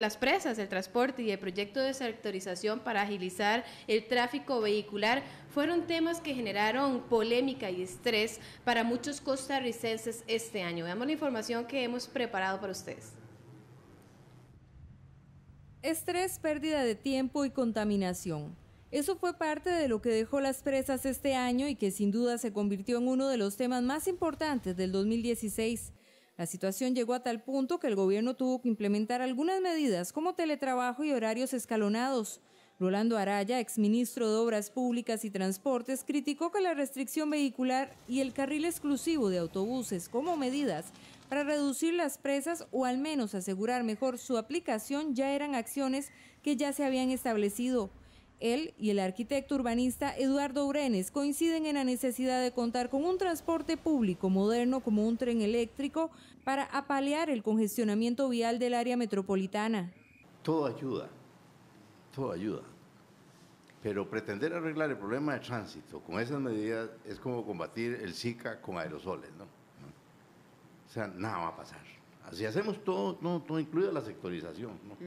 Las presas, el transporte y el proyecto de sectorización para agilizar el tráfico vehicular fueron temas que generaron polémica y estrés para muchos costarricenses este año. Veamos la información que hemos preparado para ustedes. Estrés, pérdida de tiempo y contaminación. Eso fue parte de lo que dejó las presas este año y que sin duda se convirtió en uno de los temas más importantes del 2016. La situación llegó a tal punto que el gobierno tuvo que implementar algunas medidas como teletrabajo y horarios escalonados. Rolando Araya, exministro de Obras Públicas y Transportes, criticó que la restricción vehicular y el carril exclusivo de autobuses como medidas para reducir las presas o al menos asegurar mejor su aplicación ya eran acciones que ya se habían establecido. Él y el arquitecto urbanista Eduardo Brenes coinciden en la necesidad de contar con un transporte público moderno como un tren eléctrico para apalear el congestionamiento vial del área metropolitana. Todo ayuda, pero pretender arreglar el problema de tránsito con esas medidas es como combatir el Zika con aerosoles, ¿no? O sea, nada va a pasar. Así hacemos todo, todo incluida la sectorización, ¿no?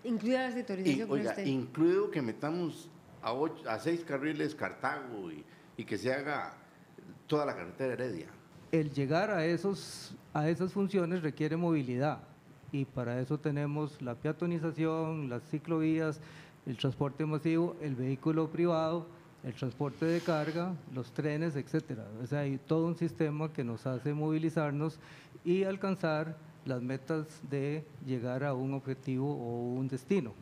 Incluida la sectorización. Y, oiga, incluido que metamos a 6 carriles Cartago y que se haga toda la carretera Heredia. El llegar a esas funciones requiere movilidad y para eso tenemos la peatonización, las ciclovías, el transporte masivo, el vehículo privado, el transporte de carga, los trenes, etcétera. O sea, hay todo un sistema que nos hace movilizarnos y alcanzar las metas de llegar a un objetivo o un destino.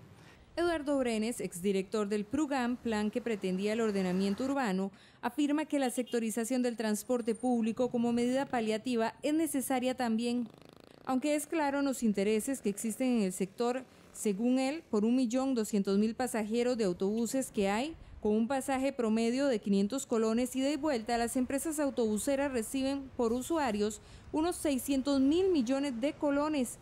Eduardo Brenes, exdirector del PRUGAM, plan que pretendía el ordenamiento urbano, afirma que la sectorización del transporte público como medida paliativa es necesaria también. Aunque es claro los intereses que existen en el sector, según él, por 1.200.000 pasajeros de autobuses que hay, con un pasaje promedio de 500 colones ida y vuelta, las empresas autobuseras reciben por usuarios unos 600.000 millones de colones.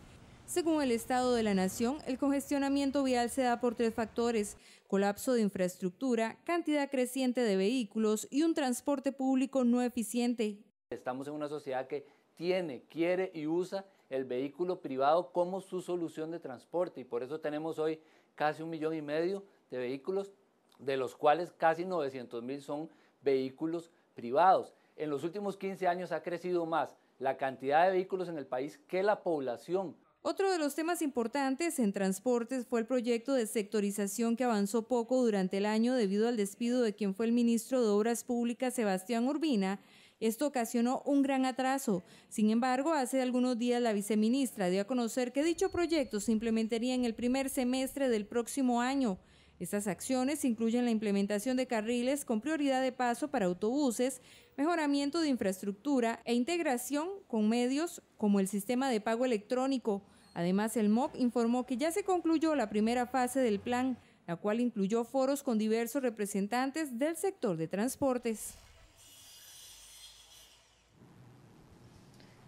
Según el Estado de la Nación, el congestionamiento vial se da por 3 factores: colapso de infraestructura, cantidad creciente de vehículos y un transporte público no eficiente. Estamos en una sociedad que tiene, quiere y usa el vehículo privado como su solución de transporte y por eso tenemos hoy casi 1,5 millones de vehículos, de los cuales casi 900.000 son vehículos privados. En los últimos 15 años ha crecido más la cantidad de vehículos en el país que la población. Otro de los temas importantes en transportes fue el proyecto de sectorización que avanzó poco durante el año debido al despido de quien fue el ministro de Obras Públicas, Sebastián Urbina. Esto ocasionó un gran atraso. Sin embargo, hace algunos días la viceministra dio a conocer que dicho proyecto se implementaría en el primer semestre del próximo año. Estas acciones incluyen la implementación de carriles con prioridad de paso para autobuses, mejoramiento de infraestructura e integración con medios como el sistema de pago electrónico. Además, el MOP informó que ya se concluyó la primera fase del plan, la cual incluyó foros con diversos representantes del sector de transportes.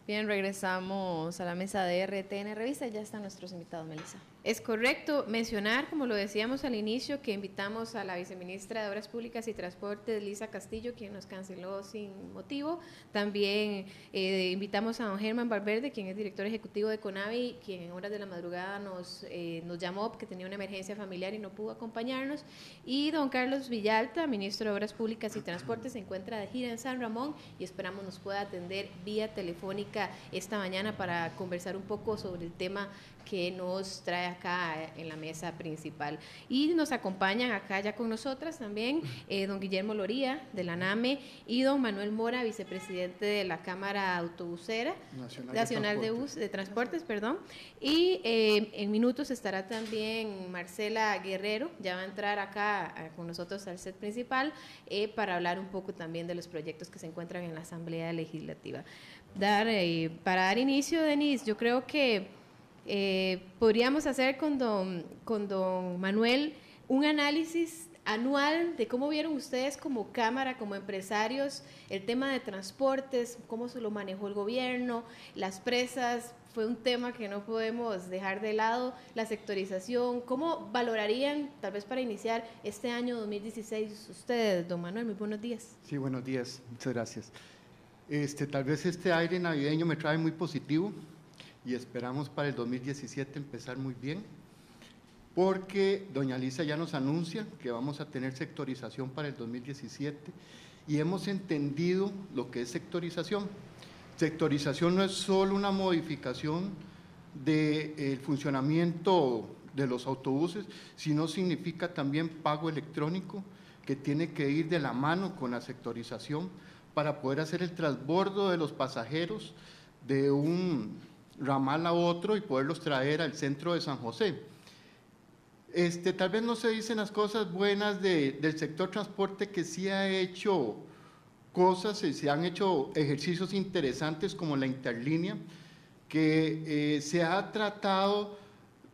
Bien, regresamos a la mesa de RTN Revista. Ya están nuestros invitados, Melissa. Es correcto mencionar, como lo decíamos al inicio, que invitamos a la viceministra de Obras Públicas y Transportes, Lisa Castillo, quien nos canceló sin motivo. También invitamos a don Germán Valverde, quien es director ejecutivo de CONAVI, quien en horas de la madrugada nos llamó porque tenía una emergencia familiar y no pudo acompañarnos. Y don Carlos Villalta, ministro de Obras Públicas y Transportes, se encuentra de gira en San Ramón y esperamos nos pueda atender vía telefónica esta mañana para conversar un poco sobre el tema que nos trae acá en la mesa principal. Y nos acompañan acá ya con nosotras también don Guillermo Loría de la NAME y don Manuel Mora, vicepresidente de la Cámara Autobusera Nacional de Transportes, perdón. Y en minutos estará también Marcela Guerrero, ya va a entrar acá con nosotros al set principal para hablar un poco también de los proyectos que se encuentran en la Asamblea Legislativa. Para dar inicio, Denise, yo creo que podríamos hacer con don Manuel un análisis anual de cómo vieron ustedes como Cámara, como empresarios, el tema de transportes, cómo se lo manejó el gobierno, las presas, fue un tema que no podemos dejar de lado, la sectorización. ¿Cómo valorarían, tal vez para iniciar este año 2016, ustedes, don Manuel? Muy buenos días. Sí, buenos días, muchas gracias. Tal vez este aire navideño me trae muy positivo y esperamos para el 2017 empezar muy bien. porque doña Lisa ya nos anuncia que vamos a tener sectorización para el 2017 y hemos entendido lo que es sectorización. Sectorización no es solo una modificación del funcionamiento de los autobuses, sino significa también pago electrónico, que tiene que ir de la mano con la sectorización para poder hacer el transbordo de los pasajeros de un ramal a otro y poderlos traer al centro de San José. Tal vez no se dicen las cosas buenas del sector transporte, que sí ha hecho cosas, se han hecho ejercicios interesantes como la interlínea, que se ha tratado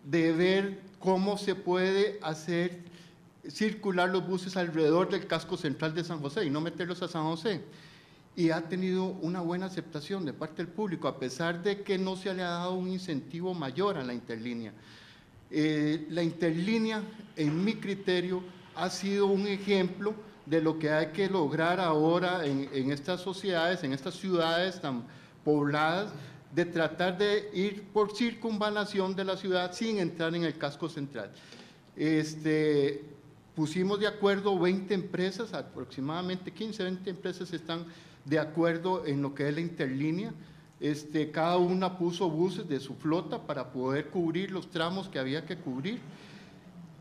de ver cómo se puede hacer circular los buses alrededor del casco central de San José y no meterlos a San José. Y ha tenido una buena aceptación de parte del público, a pesar de que no se le ha dado un incentivo mayor a la interlínea. La interlínea, en mi criterio, ha sido un ejemplo de lo que hay que lograr ahora en estas sociedades, en estas ciudades tan pobladas, de tratar de ir por circunvalación de la ciudad sin entrar en el casco central. Pusimos de acuerdo 20 empresas, aproximadamente 15, 20 empresas están de acuerdo en lo que es la interlínea. Cada una puso buses de su flota para poder cubrir los tramos que había que cubrir.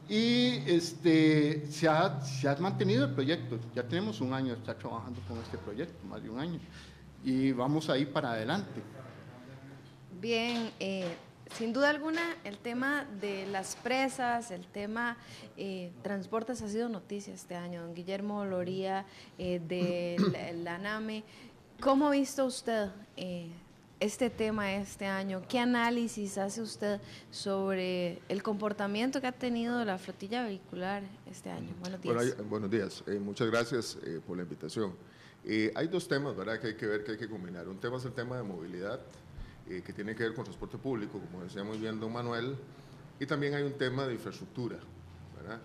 Y se ha mantenido el proyecto. Ya tenemos un año de estar trabajando con este proyecto, más de un año. Y vamos a ir para adelante. Bien, sin duda alguna, el tema de las presas, el tema transportes ha sido noticia este año. Don Guillermo Loría, de la ANAME, ¿cómo ha visto usted este tema este año? ¿Qué análisis hace usted sobre el comportamiento que ha tenido la flotilla vehicular este año? Buenos días. Bueno, buenos días. Muchas gracias por la invitación. Hay dos temas, ¿verdad?, que hay que ver, que hay que combinar. Un tema es el tema de movilidad, que tiene que ver con transporte público, como decía muy bien don Manuel, y también hay un tema de infraestructura, ¿verdad?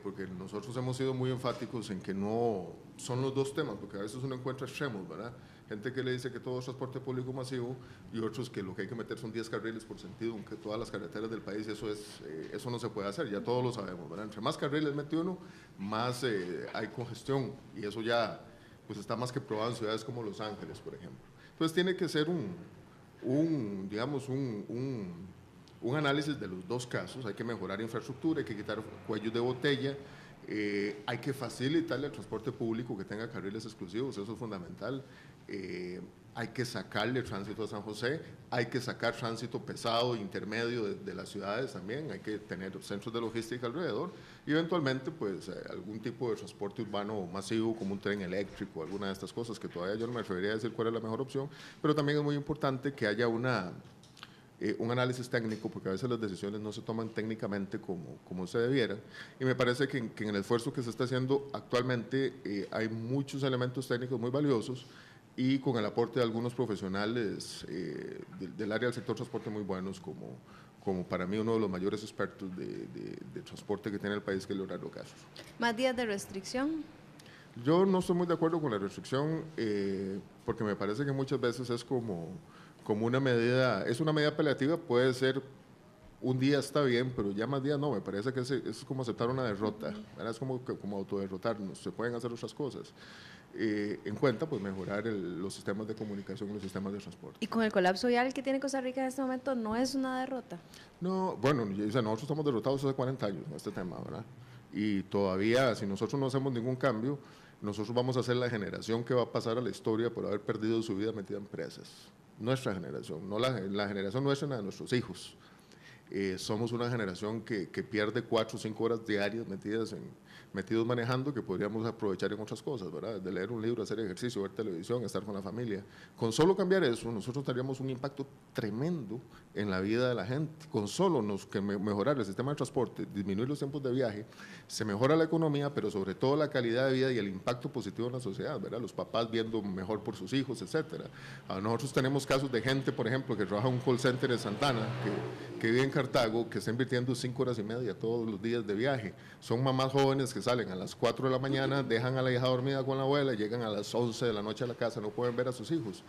Porque nosotros hemos sido muy enfáticos en que no son los dos temas, porque a veces uno encuentra extremos, ¿verdad? Gente que le dice que todo es transporte público masivo y otros que lo que hay que meter son 10 carriles por sentido, aunque todas las carreteras del país, eso no se puede hacer, ya todos lo sabemos, ¿verdad? Entre más carriles mete uno, más hay congestión, y eso ya pues está más que probado en ciudades como Los Ángeles, por ejemplo. Entonces tiene que ser un análisis de los dos casos. Hay que mejorar infraestructura, hay que quitar cuellos de botella, hay que facilitarle el transporte público que tenga carriles exclusivos, eso es fundamental. Hay que sacarle tránsito a San José, hay que sacar tránsito pesado, intermedio de las ciudades también, hay que tener centros de logística alrededor y eventualmente pues algún tipo de transporte urbano masivo como un tren eléctrico, alguna de estas cosas que todavía yo no me atrevería a decir cuál es la mejor opción, pero también es muy importante que haya un análisis técnico, porque a veces las decisiones no se toman técnicamente como se debieran, y me parece que en el esfuerzo que se está haciendo actualmente hay muchos elementos técnicos muy valiosos y con el aporte de algunos profesionales del área del sector transporte muy buenos, como para mí uno de los mayores expertos de transporte que tiene el país, que es Leonardo Castro. ¿Más días de restricción? Yo no estoy muy de acuerdo con la restricción, porque me parece que muchas veces es como una medida, es una medida paliativa, puede ser un día está bien, pero ya más días no, me parece que es como aceptar una derrota, ¿verdad? Es como autoderrotarnos, se pueden hacer otras cosas. En cuenta, pues mejorar los sistemas de comunicación, los sistemas de transporte. ¿Y con el colapso vial que tiene Costa Rica en este momento no es una derrota? No, bueno, nosotros estamos derrotados hace 40 años en este tema, ¿verdad? Y todavía, si nosotros no hacemos ningún cambio, nosotros vamos a ser la generación que va a pasar a la historia por haber perdido su vida metida en presas. Nuestra generación, no la generación nuestra, la de nuestros hijos. Somos una generación que pierde 4 o 5 horas diarias metidos manejando, que podríamos aprovechar en otras cosas, ¿verdad? De leer un libro, hacer ejercicio, ver televisión, estar con la familia. Con solo cambiar eso, nosotros tendríamos un impacto tremendo en la vida de la gente. Con solo mejorar el sistema de transporte, disminuir los tiempos de viaje, se mejora la economía, pero sobre todo la calidad de vida y el impacto positivo en la sociedad, ¿verdad? Los papás viendo mejor por sus hijos, etcétera. Nosotros tenemos casos de gente, por ejemplo, que trabaja en un call center en Santana, que vive en Cartago, que está invirtiendo 5 horas y media todos los días de viaje. Son mamás jóvenes que salen a las 4 de la mañana, dejan a la hija dormida con la abuela, llegan a las 11 de la noche a la casa, no pueden ver a sus hijos.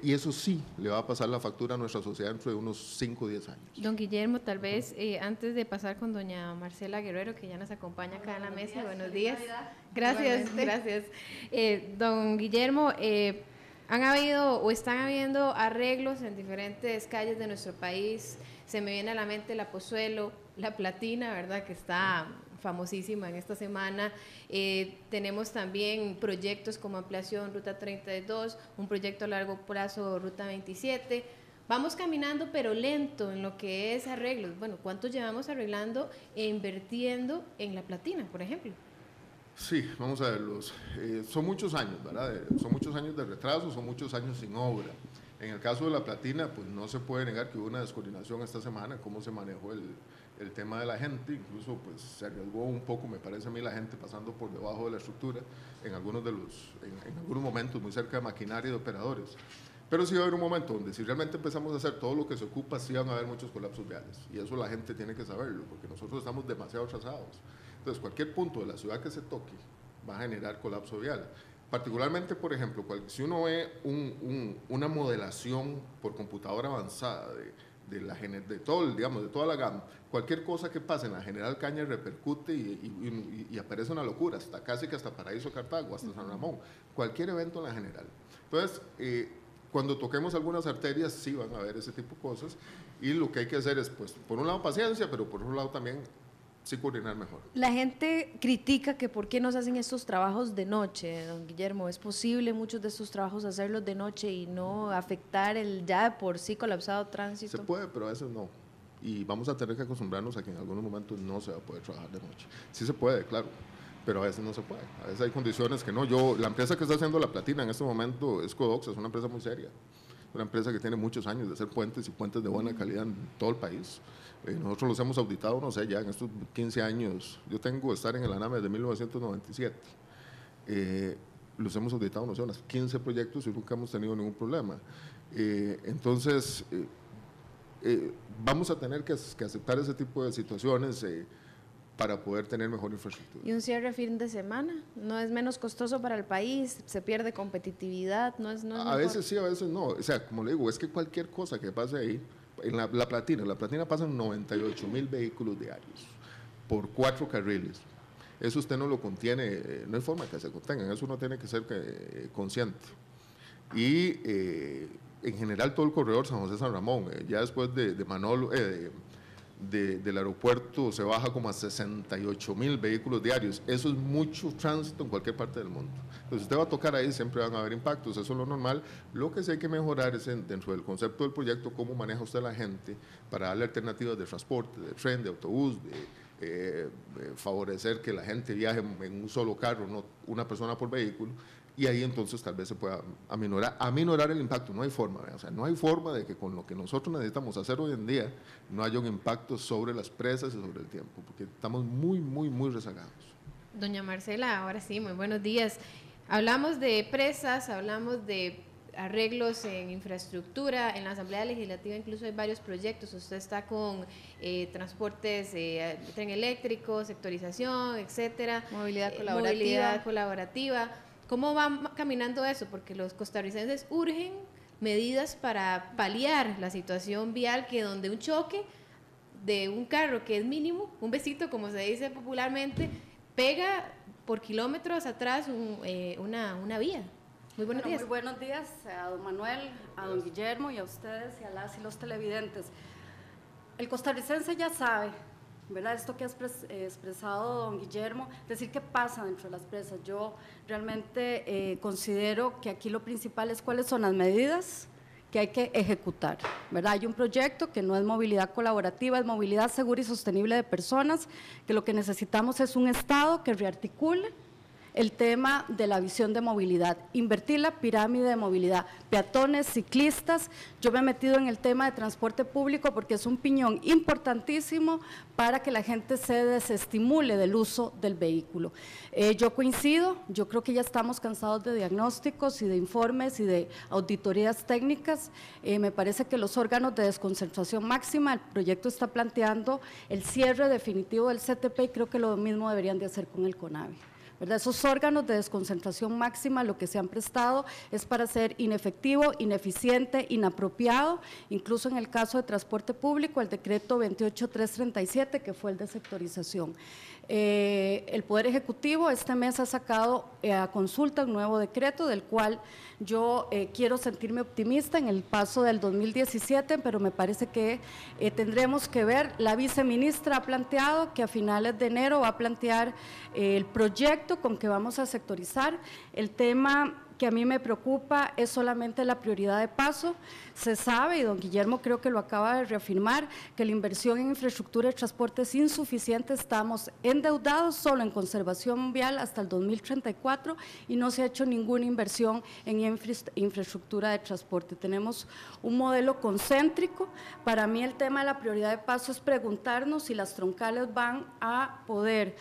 Y eso sí le va a pasar la factura a nuestra sociedad dentro de unos 5 o 10 años. Don Guillermo, tal vez antes de pasar con doña Marcela Guerrero, que ya nos acompaña acá en la mesa. Buenos días. Gracias, gracias. Don Guillermo, han habido o están habiendo arreglos en diferentes calles de nuestro país. Se me viene a la mente la Pozuelo, la Platina, ¿verdad?, que está famosísima en esta semana. Tenemos también proyectos como ampliación Ruta 32, un proyecto a largo plazo Ruta 27. Vamos caminando pero lento en lo que es arreglos. Bueno, ¿cuánto llevamos arreglando e invirtiendo en la Platina, por ejemplo? Sí, vamos a verlos. Son muchos años, ¿verdad? Son muchos años de retraso, son muchos años sin obra. En el caso de la Platina, pues no se puede negar que hubo una descoordinación esta semana, cómo se manejó el tema de la gente, incluso pues se arriesgó un poco, me parece a mí, la gente pasando por debajo de la estructura en algunos momentos, muy cerca de maquinaria y de operadores. Pero sí va a haber un momento donde si realmente empezamos a hacer todo lo que se ocupa, sí van a haber muchos colapsos viales, y eso la gente tiene que saberlo, porque nosotros estamos demasiado atrasados. Entonces, cualquier punto de la ciudad que se toque va a generar colapso vial. Particularmente, por ejemplo, si uno ve una modelación por computadora avanzada de toda la gama, cualquier cosa que pase en la General Caña repercute y aparece una locura, casi que hasta Paraíso Cartago, hasta San Ramón, cualquier evento en la General. Entonces, cuando toquemos algunas arterias, sí van a haber ese tipo de cosas, y lo que hay que hacer es, pues, por un lado paciencia, pero por otro lado también sí coordinar mejor. La gente critica que por qué no se hacen estos trabajos de noche, don Guillermo. ¿Es posible muchos de estos trabajos hacerlos de noche y no afectar el ya de por sí colapsado tránsito? Se puede, pero a veces no. Y vamos a tener que acostumbrarnos a que en algunos momentos no se va a poder trabajar de noche. Sí se puede, claro, pero a veces no se puede. A veces hay condiciones que no. La empresa que está haciendo la Platina en este momento es Codox, es una empresa muy seria. Una empresa que tiene muchos años de hacer puentes y puentes de buena calidad en todo el país. Nosotros los hemos auditado, no sé, ya en estos 15 años. Yo tengo estar en el ANAME desde 1997. Los hemos auditado, no sé, unos 15 proyectos y nunca hemos tenido ningún problema. Entonces, vamos a tener que aceptar ese tipo de situaciones para poder tener mejor infraestructura. ¿Y un cierre fin de semana? ¿No es menos costoso para el país? ¿Se pierde competitividad? ¿No es a veces sí, a veces no. O sea, como le digo, es que cualquier cosa que pase ahí, en la Platina pasan 98,000 vehículos diarios por 4 carriles. Eso usted no lo contiene, no hay forma que se contengan, eso uno tiene que ser consciente. Y en general todo el corredor San José-San Ramón, ya después de Manolo, del aeropuerto se baja como a 68,000 vehículos diarios. Eso es mucho tránsito en cualquier parte del mundo. Entonces, usted va a tocar ahí, siempre van a haber impactos, eso es lo normal. Lo que sí hay que mejorar es dentro del concepto del proyecto, cómo maneja usted a la gente para darle alternativas de transporte, de tren, de autobús, favorecer que la gente viaje en un solo carro, no una persona por vehículo. Y ahí entonces tal vez se pueda aminorar el impacto. No hay forma, o sea, no hay forma de que con lo que nosotros necesitamos hacer hoy en día no haya un impacto sobre las presas y sobre el tiempo, porque estamos muy, muy, muy rezagados. Doña Marcela, ahora sí, muy buenos días. Hablamos de presas, hablamos de arreglos en infraestructura, en la Asamblea Legislativa incluso hay varios proyectos, usted está con transportes, tren eléctrico, sectorización, etcétera. Movilidad colaborativa. ¿Cómo va caminando eso? Porque los costarricenses urgen medidas para paliar la situación vial, que donde un choque de un carro que es mínimo, un besito como se dice popularmente, pega por kilómetros atrás una vía. Muy buenos días. Muy buenos días a don Manuel, a don Guillermo y a ustedes y a las y los televidentes. El costarricense ya sabe, ¿verdad? Esto que ha expresado don Guillermo, decir qué pasa dentro de las presas. Yo realmente considero que aquí lo principal es cuáles son las medidas que hay que ejecutar, ¿verdad? Hay un proyecto que no es movilidad colaborativa, es movilidad segura y sostenible de personas, que lo que necesitamos es un Estado que rearticule el tema de la visión de movilidad, invertir la pirámide de movilidad, peatones, ciclistas. Yo me he metido en el tema de transporte público porque es un piñón importantísimo para que la gente se desestimule del uso del vehículo. Yo coincido, yo creo que ya estamos cansados de diagnósticos y de informes y de auditorías técnicas. Me parece que los órganos de desconcentración máxima, el proyecto está planteando el cierre definitivo del CTP y creo que lo mismo deberían de hacer con el CONAVI. ¿verdad? Esos órganos de desconcentración máxima lo que se han prestado es para ser inefectivo, ineficiente, inapropiado, incluso en el caso de transporte público, el decreto 28337, que fue el de sectorización. El Poder Ejecutivo este mes ha sacado a consulta un nuevo decreto del cual yo quiero sentirme optimista en el paso del 2017, pero me parece que tendremos que ver, la viceministra ha planteado que a finales de enero va a plantear el proyecto con que vamos a sectorizar. El tema que a mí me preocupa es solamente la prioridad de paso. Se sabe, y don Guillermo creo que lo acaba de reafirmar, que la inversión en infraestructura de transporte es insuficiente, estamos endeudados solo en conservación vial hasta el 2034 y no se ha hecho ninguna inversión en infraestructura de transporte. Tenemos un modelo concéntrico. Para mí el tema de la prioridad de paso es preguntarnos si las troncales van a poder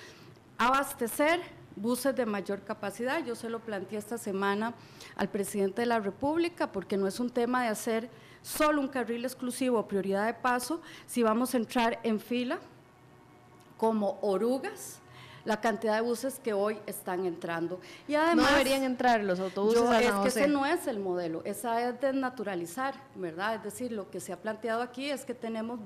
abastecer buses de mayor capacidad. Yo se lo planteé esta semana al presidente de la República, porque no es un tema de hacer solo un carril exclusivo o prioridad de paso, si vamos a entrar en fila como orugas la cantidad de buses que hoy están entrando. Y además, no deberían entrar los autobuses a San es que José. ese no es el modelo, esa es desnaturalizar, ¿verdad? Es decir, lo que se ha planteado aquí es que tenemos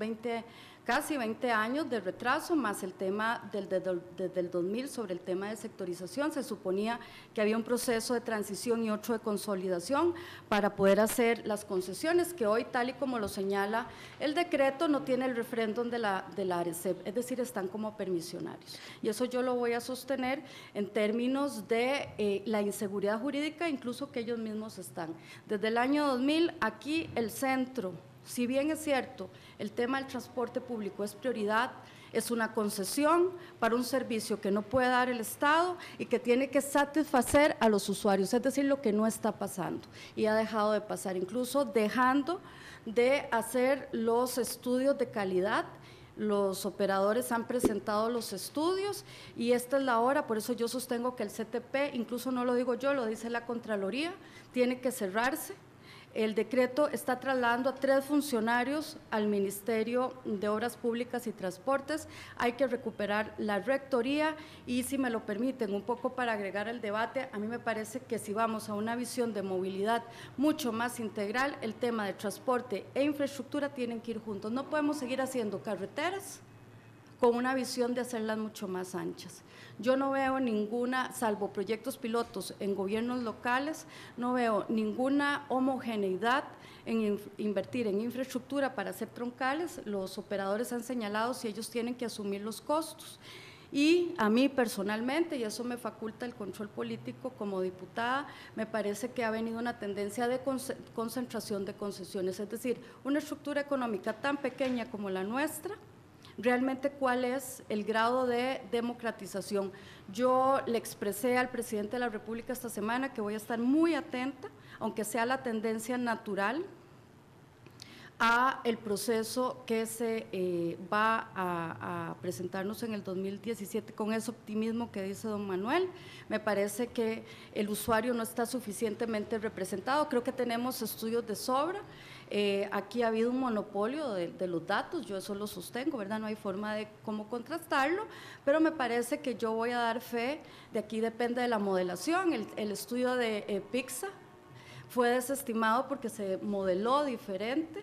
casi 20 años de retraso, más el tema desde el 2000 sobre el tema de sectorización. Se suponía que había un proceso de transición y otro de consolidación para poder hacer las concesiones, que hoy, tal y como lo señala el decreto, no tiene el referéndum de la ARECEP, es decir, están como permisionarios. Y eso yo lo voy a sostener en términos de la inseguridad jurídica, incluso que ellos mismos están. Desde el año 2000, aquí el centro, si bien es cierto, el tema del transporte público es prioridad, es una concesión para un servicio que no puede dar el Estado y que tiene que satisfacer a los usuarios, es decir, lo que no está pasando y ha dejado de pasar, incluso dejando de hacer los estudios de calidad. Los operadores han presentado los estudios y esta es la hora, por eso yo sostengo que el CTP, incluso no lo digo yo, lo dice la Contraloría, tiene que cerrarse. El decreto está trasladando a 3 funcionarios al Ministerio de Obras Públicas y Transportes. Hay que recuperar la rectoría y, si me lo permiten, un poco para agregar el debate, a mí me parece que si vamos a una visión de movilidad mucho más integral, el tema de transporte e infraestructura tienen que ir juntos. No podemos seguir haciendo carreteras con una visión de hacerlas mucho más anchas. Yo no veo ninguna, salvo proyectos pilotos en gobiernos locales, no veo ninguna homogeneidad en invertir en infraestructura para hacer troncales. Los operadores han señalado si ellos tienen que asumir los costos. Y a mí personalmente, y eso me faculta el control político como diputada, me parece que ha venido una tendencia de concentración de concesiones, es decir, una estructura económica tan pequeña como la nuestra, realmente cuál es el grado de democratización. Yo le expresé al presidente de la República esta semana que voy a estar muy atenta, aunque sea la tendencia natural, a el proceso que se va a presentarnos en el 2017 con ese optimismo que dice don Manuel. Me parece que el usuario no está suficientemente representado, creo que tenemos estudios de sobra. Aquí ha habido un monopolio de los datos, yo eso lo sostengo, ¿verdad? No hay forma de cómo contrastarlo, pero me parece que yo voy a dar fe, de aquí depende de la modelación. El estudio de PIXA fue desestimado porque se modeló diferente,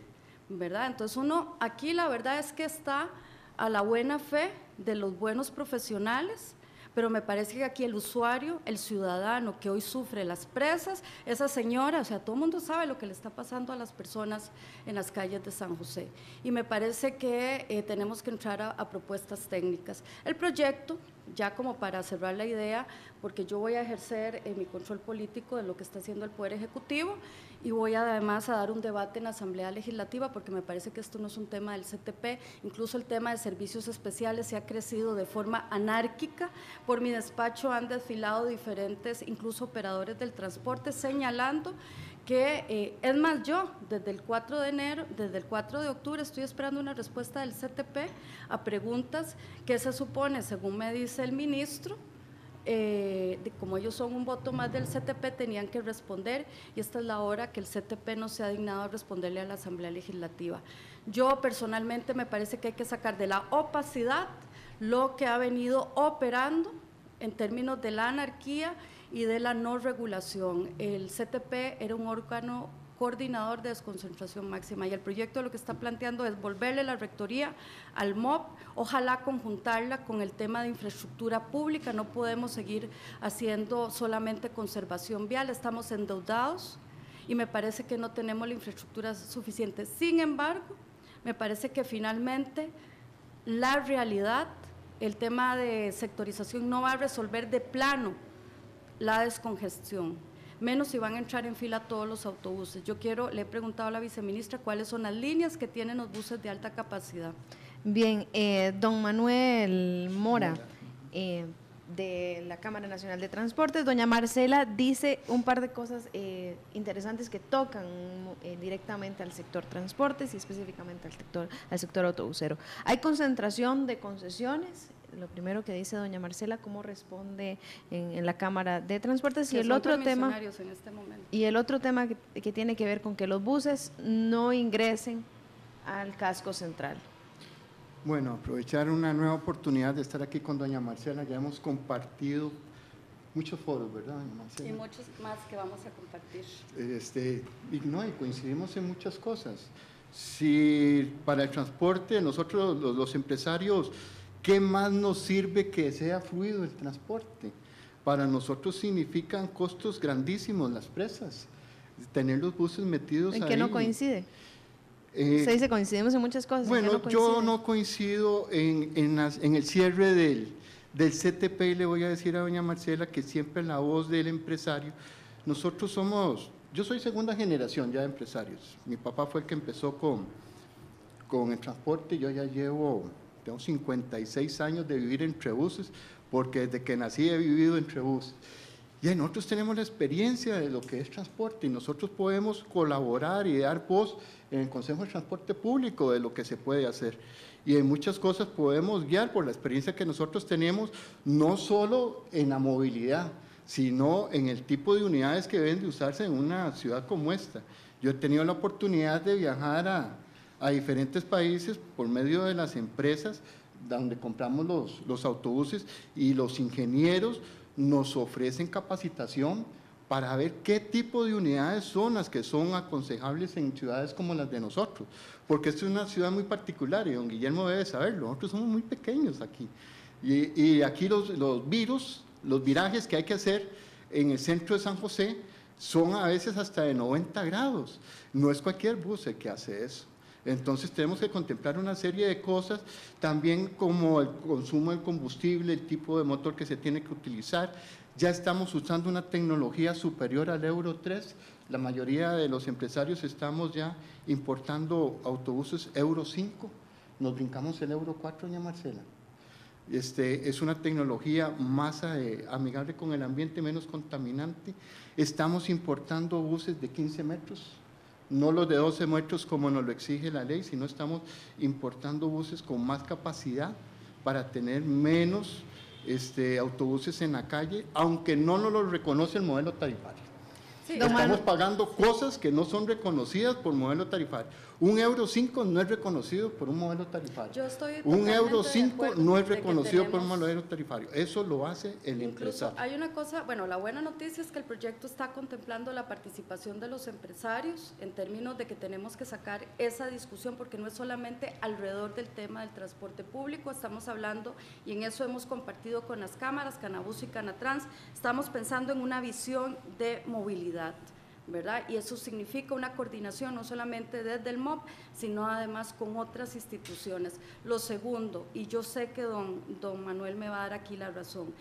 ¿verdad? Entonces uno, aquí la verdad es que está a la buena fe de los buenos profesionales, pero me parece que aquí el usuario, el ciudadano que hoy sufre las presas, esa señora, o sea, todo el mundo sabe lo que le está pasando a las personas en las calles de San José. Y me parece que tenemos que entrar a propuestas técnicas. El proyecto, ya como para cerrar la idea, porque yo voy a ejercer mi control político de lo que está haciendo el Poder Ejecutivo y voy además a dar un debate en la Asamblea Legislativa, porque me parece que esto no es un tema del CTP, incluso el tema de servicios especiales se ha crecido de forma anárquica. Por mi despacho han desfilado diferentes, incluso operadores del transporte, señalando que, es más, yo desde el 4 de octubre estoy esperando una respuesta del CTP a preguntas que se supone, según me dice el ministro, como ellos son un voto más del CTP, tenían que responder, y esta es la hora que el CTP no se ha dignado a responderle a la Asamblea Legislativa. Yo personalmente me parece que hay que sacar de la opacidad lo que ha venido operando en términos de la anarquía y de la no regulación. El CTP era un órgano coordinador de desconcentración máxima y el proyecto lo que está planteando es volverle la rectoría al MOP, ojalá conjuntarla con el tema de infraestructura pública. No podemos seguir haciendo solamente conservación vial, estamos endeudados y me parece que no tenemos la infraestructura suficiente. Sin embargo, me parece que finalmente la realidad, el tema de sectorización no va a resolver de plano la descongestión, menos si van a entrar en fila todos los autobuses. Le he preguntado a la viceministra cuáles son las líneas que tienen los buses de alta capacidad. Bien, don Manuel Mora, de la Cámara Nacional de Transportes, doña Marcela dice un par de cosas interesantes que tocan directamente al sector transportes y específicamente al sector autobusero. Hay concentración de concesiones. Lo primero que dice doña Marcela, cómo responde en la Cámara de Transportes, y el otro tema, en este momento. Y el otro tema que tiene que ver con que los buses no ingresen al casco central. Bueno, aprovechar una nueva oportunidad de estar aquí con doña Marcela. Ya hemos compartido muchos foros, ¿verdad, doña Marcela? Y muchos más que vamos a compartir. Y coincidimos en muchas cosas. Si para el transporte, nosotros los empresarios, ¿qué más nos sirve que sea fluido el transporte? Para nosotros significan costos grandísimos las presas, tener los buses metidos ahí. ¿En qué no coincide? Se dice coincidimos en muchas cosas. Bueno, yo no coincido en el cierre del CTP, y le voy a decir a doña Marcela que siempre la voz del empresario, yo soy segunda generación ya de empresarios. Mi papá fue el que empezó con el transporte, yo ya tengo 56 años de vivir entre buses, porque desde que nací he vivido entre buses. Y nosotros tenemos la experiencia de lo que es transporte y nosotros podemos colaborar y dar voz en el Consejo de Transporte Público de lo que se puede hacer. Y en muchas cosas podemos guiar por la experiencia que nosotros tenemos, no solo en la movilidad, sino en el tipo de unidades que deben de usarse en una ciudad como esta. Yo he tenido la oportunidad de viajar a diferentes países por medio de las empresas donde compramos los autobuses, y los ingenieros nos ofrecen capacitación para ver qué tipo de unidades son las que son aconsejables en ciudades como las de nosotros, porque esta es una ciudad muy particular y don Guillermo debe saberlo, nosotros somos muy pequeños aquí, y aquí los virajes que hay que hacer en el centro de San José son a veces hasta de 90 grados, no es cualquier bus el que hace eso. Entonces tenemos que contemplar una serie de cosas, también como el consumo del combustible, el tipo de motor que se tiene que utilizar. Ya estamos usando una tecnología superior al Euro 3, la mayoría de los empresarios estamos ya importando autobuses Euro 5, nos brincamos el Euro 4, doña Marcela. Es una tecnología más amigable con el ambiente, menos contaminante. Estamos importando buses de 15 metros, no los de 12 metros como nos lo exige la ley, sino estamos importando buses con más capacidad para tener menos autobuses en la calle, aunque no nos lo reconoce el modelo tarifario. Sí, estamos pagando cosas que no son reconocidas por modelo tarifario. Un Euro 5 no es reconocido por un modelo tarifario. Un Euro 5 no es reconocido por un modelo tarifario. Eso lo hace el empresario. Hay una cosa, bueno, la buena noticia es que el proyecto está contemplando la participación de los empresarios en términos de que tenemos que sacar esa discusión, porque no es solamente alrededor del tema del transporte público, estamos hablando, y en eso hemos compartido con las cámaras, Canabus y Canatrans, estamos pensando en una visión de movilidad, ¿verdad? Y eso significa una coordinación no solamente desde el MOP, sino además con otras instituciones. Lo segundo, y yo sé que don Manuel me va a dar aquí la razón,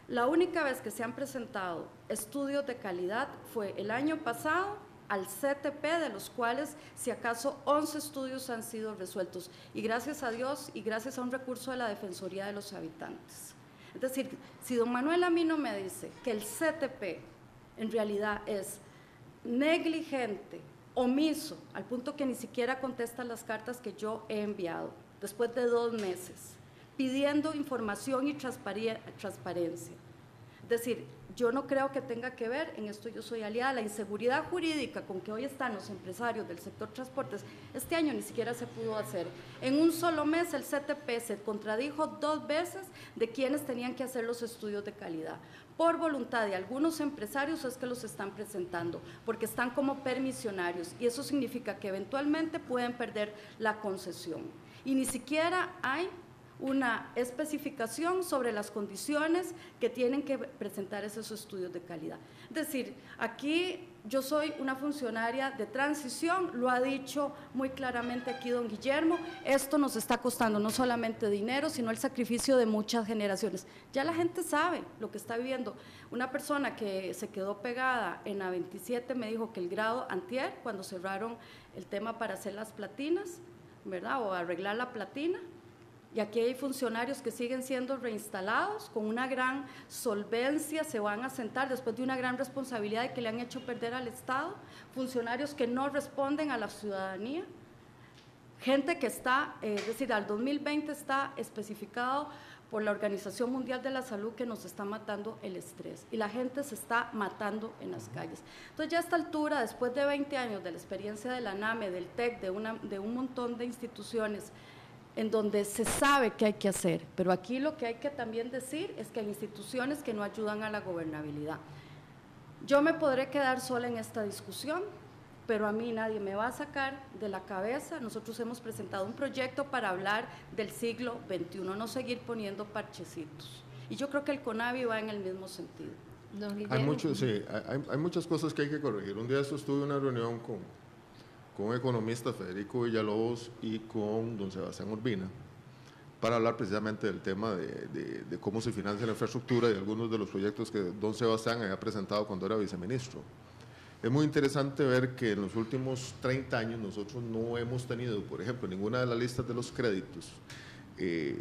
la única vez que se han presentado estudios de calidad fue el año pasado al CTP, de los cuales si acaso 11 estudios han sido resueltos, y gracias a Dios y gracias a un recurso de la Defensoría de los Habitantes. Es decir, si don Manuel a mí no me dice que el CTP en realidad es negligente, omiso, al punto que ni siquiera contesta las cartas que yo he enviado después de 2 meses, pidiendo información y transparencia. Es decir, yo no creo que tenga que ver, en esto yo soy aliada, la inseguridad jurídica con que hoy están los empresarios del sector transportes, este año ni siquiera se pudo hacer. En un solo mes el CTP se contradijo 2 veces de quienes tenían que hacer los estudios de calidad. Por voluntad de algunos empresarios es que los están presentando, porque están como permisionarios, y eso significa que eventualmente pueden perder la concesión. Y ni siquiera hay una especificación sobre las condiciones que tienen que presentar esos estudios de calidad. Es decir, aquí yo soy una funcionaria de transición, lo ha dicho muy claramente aquí don Guillermo, esto nos está costando no solamente dinero, sino el sacrificio de muchas generaciones. Ya la gente sabe lo que está viviendo. Una persona que se quedó pegada en la 27 me dijo que el grado antier, cuando cerraron el tema para hacer las platinas, ¿verdad?, o arreglar la platina, y aquí hay funcionarios que siguen siendo reinstalados con una gran solvencia, se van a sentar después de una gran responsabilidad de que le han hecho perder al Estado, funcionarios que no responden a la ciudadanía, gente que está, es decir, al 2020 está especificado por la Organización Mundial de la Salud que nos está matando el estrés, y la gente se está matando en las calles. Entonces ya a esta altura, después de 20 años de la experiencia de la ANAME, del TEC, de un montón de instituciones, en donde se sabe qué hay que hacer, pero aquí lo que hay que también decir es que hay instituciones que no ayudan a la gobernabilidad. Yo me podré quedar sola en esta discusión, pero a mí nadie me va a sacar de la cabeza. Nosotros hemos presentado un proyecto para hablar del siglo XXI, no seguir poniendo parchecitos. Y yo creo que el CONAVI va en el mismo sentido. Hay muchas cosas que hay que corregir. Un día estuve en una reunión con el economista Federico Villalobos y con don Sebastián Urbina, para hablar precisamente del tema de cómo se financia la infraestructura y algunos de los proyectos que don Sebastián había presentado cuando era viceministro. Es muy interesante ver que en los últimos 30 años nosotros no hemos tenido, por ejemplo, ninguna de las listas de los créditos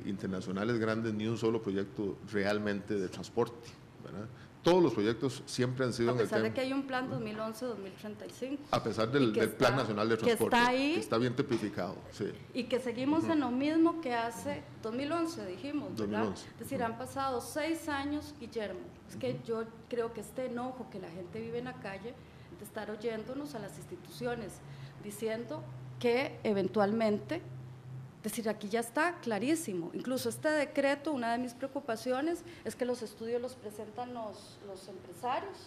internacionales grandes, ni un solo proyecto realmente de transporte, ¿verdad? Todos los proyectos siempre han sido en el tema. A pesar de que hay un plan 2011-2035. A pesar del Plan Nacional de Transporte, que está bien tipificado. Sí. Y que seguimos en lo mismo que hace 2011, dijimos, ¿verdad? 2011. Es decir, han pasado 6 años, Guillermo. Es que yo creo que este enojo que la gente vive en la calle, de estar oyéndonos a las instituciones, diciendo que eventualmente, es decir, aquí ya está clarísimo. Incluso este decreto, una de mis preocupaciones es que los estudios los presentan los empresarios,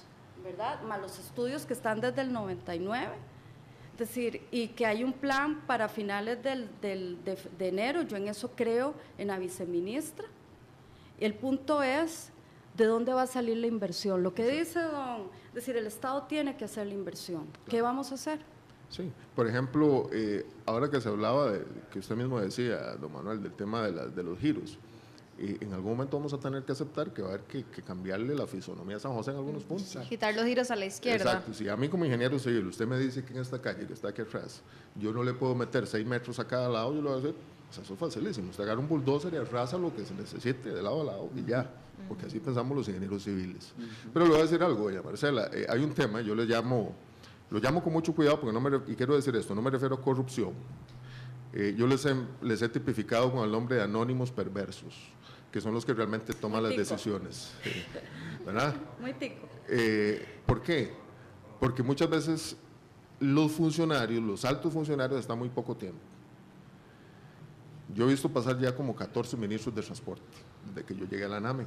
¿verdad? Más los estudios que están desde el 99. Es decir, y que hay un plan para finales de enero, yo en eso creo, en la viceministra. El punto es, ¿de dónde va a salir la inversión? Lo que dice es decir, el Estado tiene que hacer la inversión. ¿Qué vamos a hacer? Sí, por ejemplo, ahora que se hablaba, que usted mismo decía, don Manuel, del tema de los giros, en algún momento vamos a tener que aceptar que va a haber que cambiarle la fisonomía a San José en algunos puntos. Quitar los giros a la izquierda. Exacto, si a mí como ingeniero civil, usted me dice que en esta calle que está aquí atrás, yo no le puedo meter 6 metros a cada lado, yo lo voy a hacer, pues eso es facilísimo, usted agarra un bulldozer y arrasa lo que se necesite de lado a lado y ya, porque así pensamos los ingenieros civiles. Pero le voy a decir algo, doña Marcela, hay un tema, yo lo llamo con mucho cuidado, porque y quiero decir esto, no me refiero a corrupción. Yo les he tipificado con el nombre de anónimos perversos, que son los que realmente toman las decisiones. ¿Verdad? Muy tico. ¿Por qué? Porque muchas veces los funcionarios, los altos funcionarios, están muy poco tiempo. Yo he visto pasar ya como 14 ministros de transporte, desde que yo llegué a la ANAME.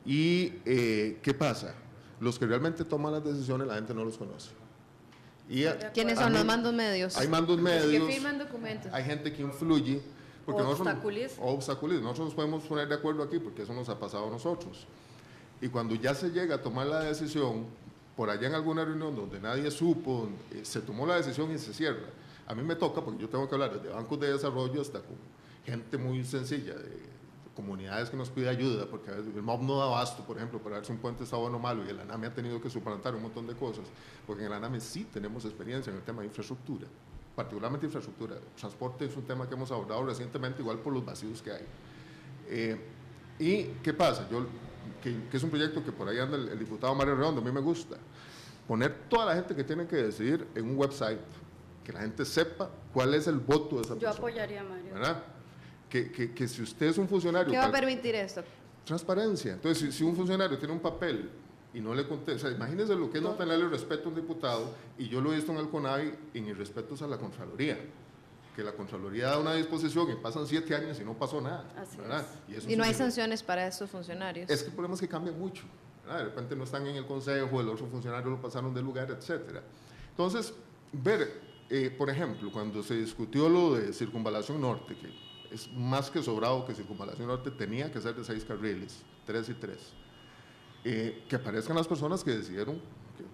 ¿Y qué pasa? Los que realmente toman las decisiones, la gente no los conoce. ¿Quiénes son los mandos medios? Hay mandos medios. Que firman documentos. Hay gente que influye. Porque obstaculiza. Nosotros nos podemos poner de acuerdo aquí, porque eso nos ha pasado a nosotros. Y cuando ya se llega a tomar la decisión, por allá en alguna reunión donde nadie supo, se tomó la decisión y se cierra. A mí me toca, porque yo tengo que hablar desde bancos de desarrollo hasta con gente muy sencilla, de comunidades que nos pide ayuda, porque a veces el MOB no da abasto, por ejemplo, para ver si un puente está bueno o malo, y el ANAME ha tenido que suplantar un montón de cosas, porque en el ANAME sí tenemos experiencia en el tema de infraestructura, particularmente infraestructura. Transporte es un tema que hemos abordado recientemente, igual por los vacíos que hay. ¿Y qué pasa? Que es un proyecto que por ahí anda el diputado Mario Redondo, a mí me gusta, poner toda la gente que tiene que decidir en un website, que la gente sepa cuál es el voto de esa persona. Yo apoyaría a Mario. ¿Verdad? Que si usted es un funcionario... ¿Qué va a permitir esto? Transparencia. Entonces, si un funcionario tiene un papel y no le contesta, o sea, imagínense lo que es no tenerle respeto a un diputado, y yo lo he visto en el CONAVI en irrespetos a la Contraloría, que la Contraloría da una disposición y pasan 7 años y no pasó nada. ¿Verdad? Y no hay sanciones para estos funcionarios. Es que el problema es que cambian mucho, ¿verdad? De repente no están en el consejo, el otro funcionario lo pasaron de lugar, etcétera. Entonces, por ejemplo, cuando se discutió lo de Circunvalación Norte, que es más que sobrado que Circunvalación Norte tenía que ser de 6 carriles, 3 y 3. Que aparezcan las personas que decidieron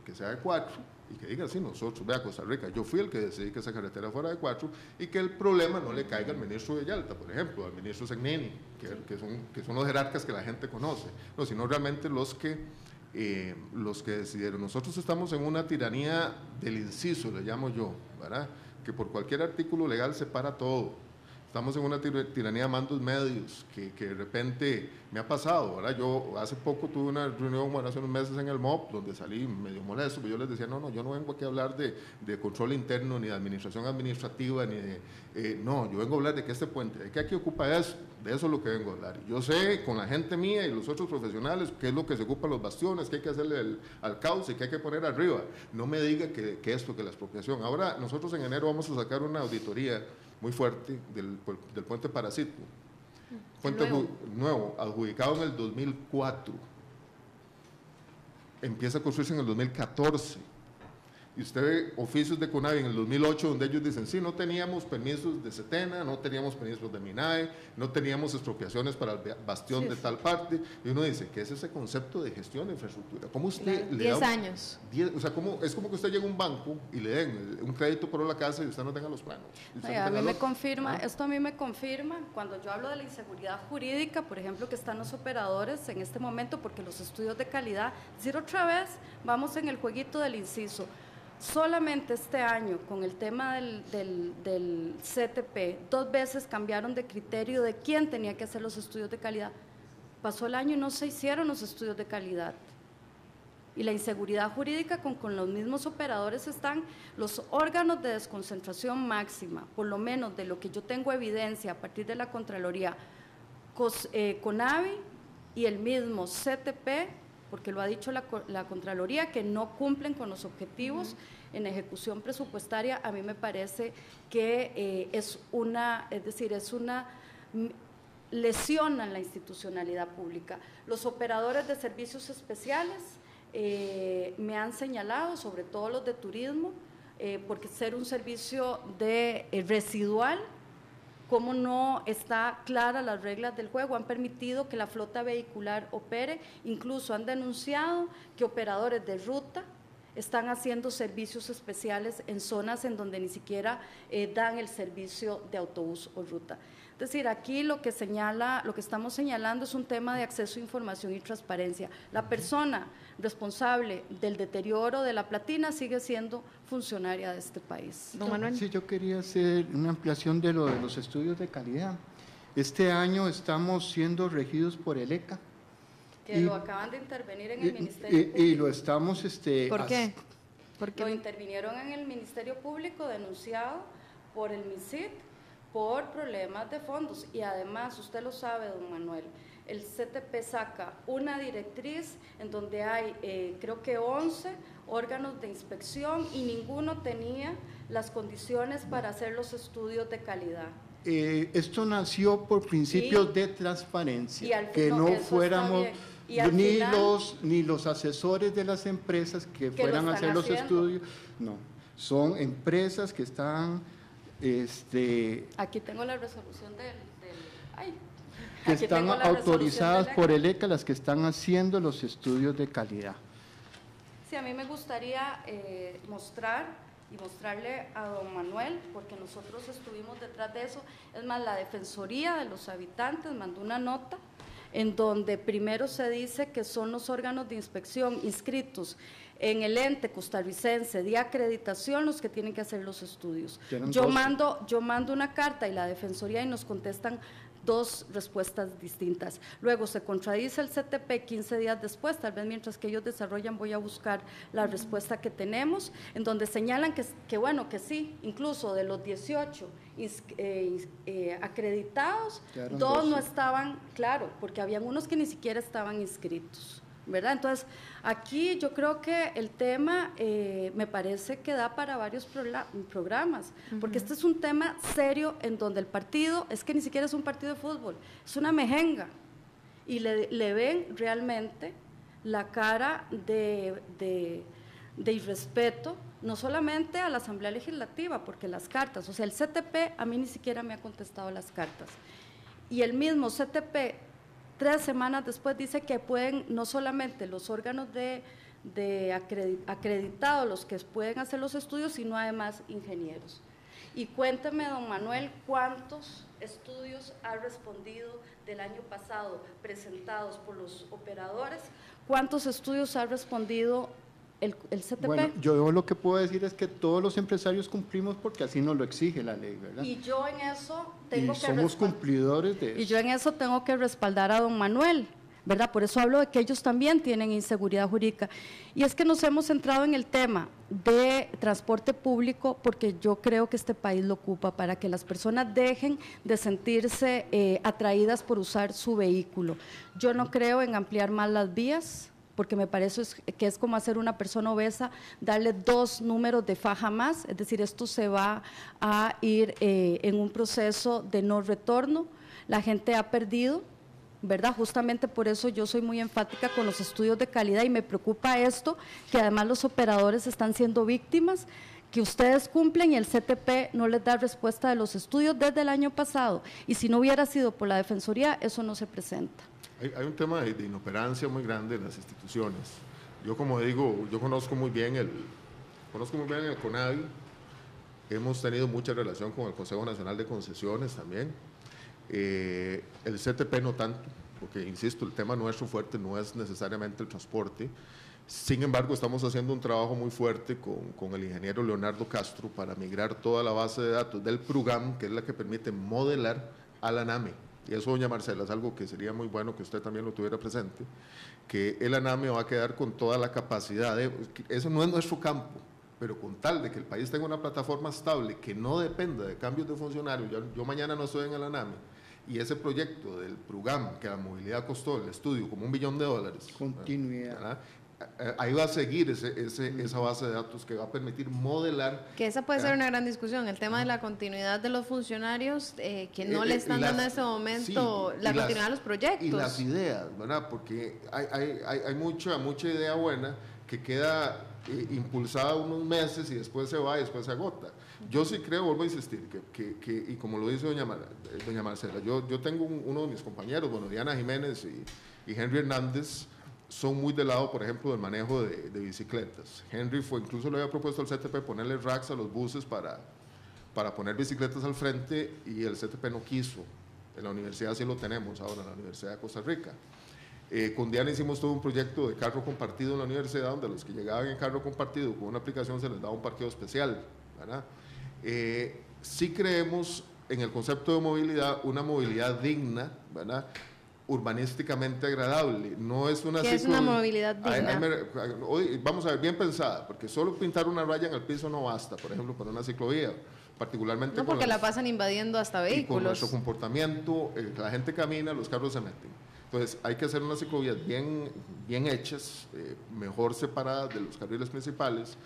que sea de 4 y que digan, sí, nosotros, vea Costa Rica, yo fui el que decidí que esa carretera fuera de 4, y que el problema no le caiga al ministro de Yalta, por ejemplo, al ministro Segnini, que son los jerarcas que la gente conoce, no, sino realmente los que decidieron. Nosotros estamos en una tiranía del inciso, le llamo yo, ¿verdad? Que por cualquier artículo legal se para todo. Estamos en una tiranía de mandos medios, que de repente me ha pasado, ¿verdad? Yo hace poco tuve una reunión, bueno, hace unos meses en el MOP, donde salí medio molesto, pero yo les decía, no, yo no vengo aquí a hablar de control interno, ni de administración administrativa, ni de... no, yo vengo a hablar de que este puente, de que aquí ocupa eso, de eso es lo que vengo a hablar. Y yo sé, con la gente mía y los otros profesionales, qué es lo que se ocupa los bastiones, qué hay que hacerle al cauce, qué hay que poner arriba. No me diga que esto, que la expropiación. Ahora, nosotros en enero vamos a sacar una auditoría muy fuerte del puente Paracito, puente nuevo, adjudicado en el 2004, empieza a construirse en el 2014, y usted ve oficios de CONAVI en el 2008 donde ellos dicen, sí, no teníamos permisos de Setena, no teníamos permisos de MINAE, no teníamos expropiaciones para el bastión de tal parte, y uno dice, ¿qué es ese concepto de gestión de infraestructura? ¿Cómo usted le 10 años. O sea, es como que usted llega a un banco y le den un crédito por la casa y usted no tenga los planos. A mí me confirma, esto a mí me confirma, cuando yo hablo de la inseguridad jurídica, por ejemplo, que están los operadores en este momento, porque los estudios de calidad, decir otra vez, vamos en el jueguito del inciso. Solamente este año, con el tema del CTP, 2 veces cambiaron de criterio de quién tenía que hacer los estudios de calidad. Pasó el año y no se hicieron los estudios de calidad. Y la inseguridad jurídica con los mismos operadores están los órganos de desconcentración máxima, por lo menos de lo que yo tengo evidencia a partir de la Contraloría, CONAVI y el mismo CTP, porque lo ha dicho la Contraloría, que no cumplen con los objetivos en ejecución presupuestaria. A mí me parece que es una lesión en la institucionalidad pública. Los operadores de servicios especiales me han señalado, sobre todo los de turismo, porque ser un servicio residual, cómo no está clara las reglas del juego, han permitido que la flota vehicular opere, incluso han denunciado que operadores de ruta están haciendo servicios especiales en zonas en donde ni siquiera dan el servicio de autobús o ruta. Es decir, aquí lo que estamos señalando es un tema de acceso a información y transparencia. La persona responsable del deterioro de la platina sigue siendo funcionaria de este país. Don Manuel. Sí, yo quería hacer una ampliación de lo de los estudios de calidad. Este año estamos siendo regidos por el ECA. Que lo acaban de intervenir en el Ministerio Público. Y lo estamos... ¿Por qué? Porque lo intervinieron en el Ministerio Público, denunciado por el MISID, por problemas de fondos. Y además, usted lo sabe, don Manuel, el CTP saca una directriz en donde hay, creo que 11 órganos de inspección y ninguno tenía las condiciones para hacer los estudios de calidad. Esto nació por principios de transparencia, que no fuéramos ni los asesores de las empresas que fueran a hacer los estudios, no, son empresas que están... Aquí tengo la resolución que están autorizadas por el ECA, las que están haciendo los estudios de calidad. Sí, a mí me gustaría mostrarle a don Manuel, porque nosotros estuvimos detrás de eso. Es más, la Defensoría de los Habitantes mandó una nota en donde primero se dice que son los órganos de inspección inscritos en el ente costarricense de acreditación los que tienen que hacer los estudios. Yo mando una carta y la Defensoría y nos contestan dos respuestas distintas. Luego se contradice el CTP 15 días después, tal vez mientras que ellos desarrollan voy a buscar la respuesta que tenemos, en donde señalan que bueno, que sí, incluso de los 18 acreditados, dos no estaban, claro, porque habían unos que ni siquiera estaban inscritos, ¿verdad? Entonces, aquí yo creo que el tema me parece que da para varios programas, porque este es un tema serio en donde el partido, es que ni siquiera es un partido de fútbol, es una mejenga, y le ven realmente la cara de irrespeto, no solamente a la Asamblea Legislativa, porque las cartas, o sea, el CTP a mí ni siquiera me ha contestado las cartas, y el mismo CTP 3 semanas después dice que pueden, no solamente los órganos acreditados los que pueden hacer los estudios, sino además ingenieros. Y cuénteme, don Manuel, ¿cuántos estudios ha respondido del año pasado presentados por los operadores? ¿Cuántos estudios ha respondido el CTP? Bueno, yo lo que puedo decir es que todos los empresarios cumplimos porque así nos lo exige la ley, ¿verdad? Y yo en eso tengo que somos cumplidores de eso. Y yo en eso tengo que respaldar a don Manuel, ¿verdad? Por eso hablo de que ellos también tienen inseguridad jurídica. Y es que nos hemos centrado en el tema de transporte público porque yo creo que este país lo ocupa para que las personas dejen de sentirse atraídas por usar su vehículo. Yo no creo en ampliar más las vías, porque me parece que es como hacer una persona obesa, darle 2 números de faja más, es decir, esto se va a ir en un proceso de no retorno, la gente ha perdido, ¿verdad? Justamente por eso yo soy muy enfática con los estudios de calidad y me preocupa esto, que además los operadores están siendo víctimas, que ustedes cumplen y el CTP no les da respuesta de los estudios desde el año pasado, y si no hubiera sido por la Defensoría, eso no se presenta. Hay un tema de inoperancia muy grande en las instituciones. Yo, como digo, yo conozco muy bien el CONAVI, hemos tenido mucha relación con el Consejo Nacional de Concesiones también, el CTP no tanto, porque insisto, el tema nuestro fuerte no es necesariamente el transporte. Sin embargo, estamos haciendo un trabajo muy fuerte con el ingeniero Leonardo Castro para migrar toda la base de datos del PRUGAM, que es la que permite modelar a la ANAME. Y eso, doña Marcela, es algo que sería muy bueno que usted también lo tuviera presente, que el ANAME va a quedar con toda la capacidad eso no es nuestro campo, pero con tal de que el país tenga una plataforma estable que no dependa de cambios de funcionarios. Yo mañana no estoy en el ANAME, y ese proyecto del PRUGAM, que la movilidad costó el estudio como $1 billón, continuidad, ¿verdad? Ahí va a seguir esa base de datos que va a permitir modelar. Que esa puede ser una gran discusión, el tema de la continuidad de los funcionarios que no le están dando en este momento la continuidad de los proyectos. Y las ideas, ¿verdad? Porque hay mucha idea buena que queda impulsada unos meses y después se va y después se agota. Yo sí creo, vuelvo a insistir, y como lo dice doña Marcela, yo tengo uno de mis compañeros, bueno, Diana Jiménez y Henry Hernández, son muy del lado, por ejemplo, del manejo de bicicletas. Henry incluso le había propuesto al CTP ponerle racks a los buses para poner bicicletas al frente, y el CTP no quiso. En la universidad sí lo tenemos ahora, en la Universidad de Costa Rica. Con Diana hicimos todo un proyecto de carro compartido en la universidad, donde a los que llegaban en carro compartido con una aplicación se les daba un parqueo especial, ¿verdad? Sí creemos en el concepto de movilidad, una movilidad digna, ¿verdad?, urbanísticamente agradable. No es una... ¿Qué es una movilidad digna? Vamos a ver, bien pensada, porque solo pintar una raya en el piso no basta, por ejemplo, para una ciclovía, particularmente... No, porque la pasan invadiendo hasta vehículos. Y con nuestro comportamiento, la gente camina, los carros se meten. Entonces, hay que hacer unas ciclovías bien hechas, mejor separadas de los carriles principales,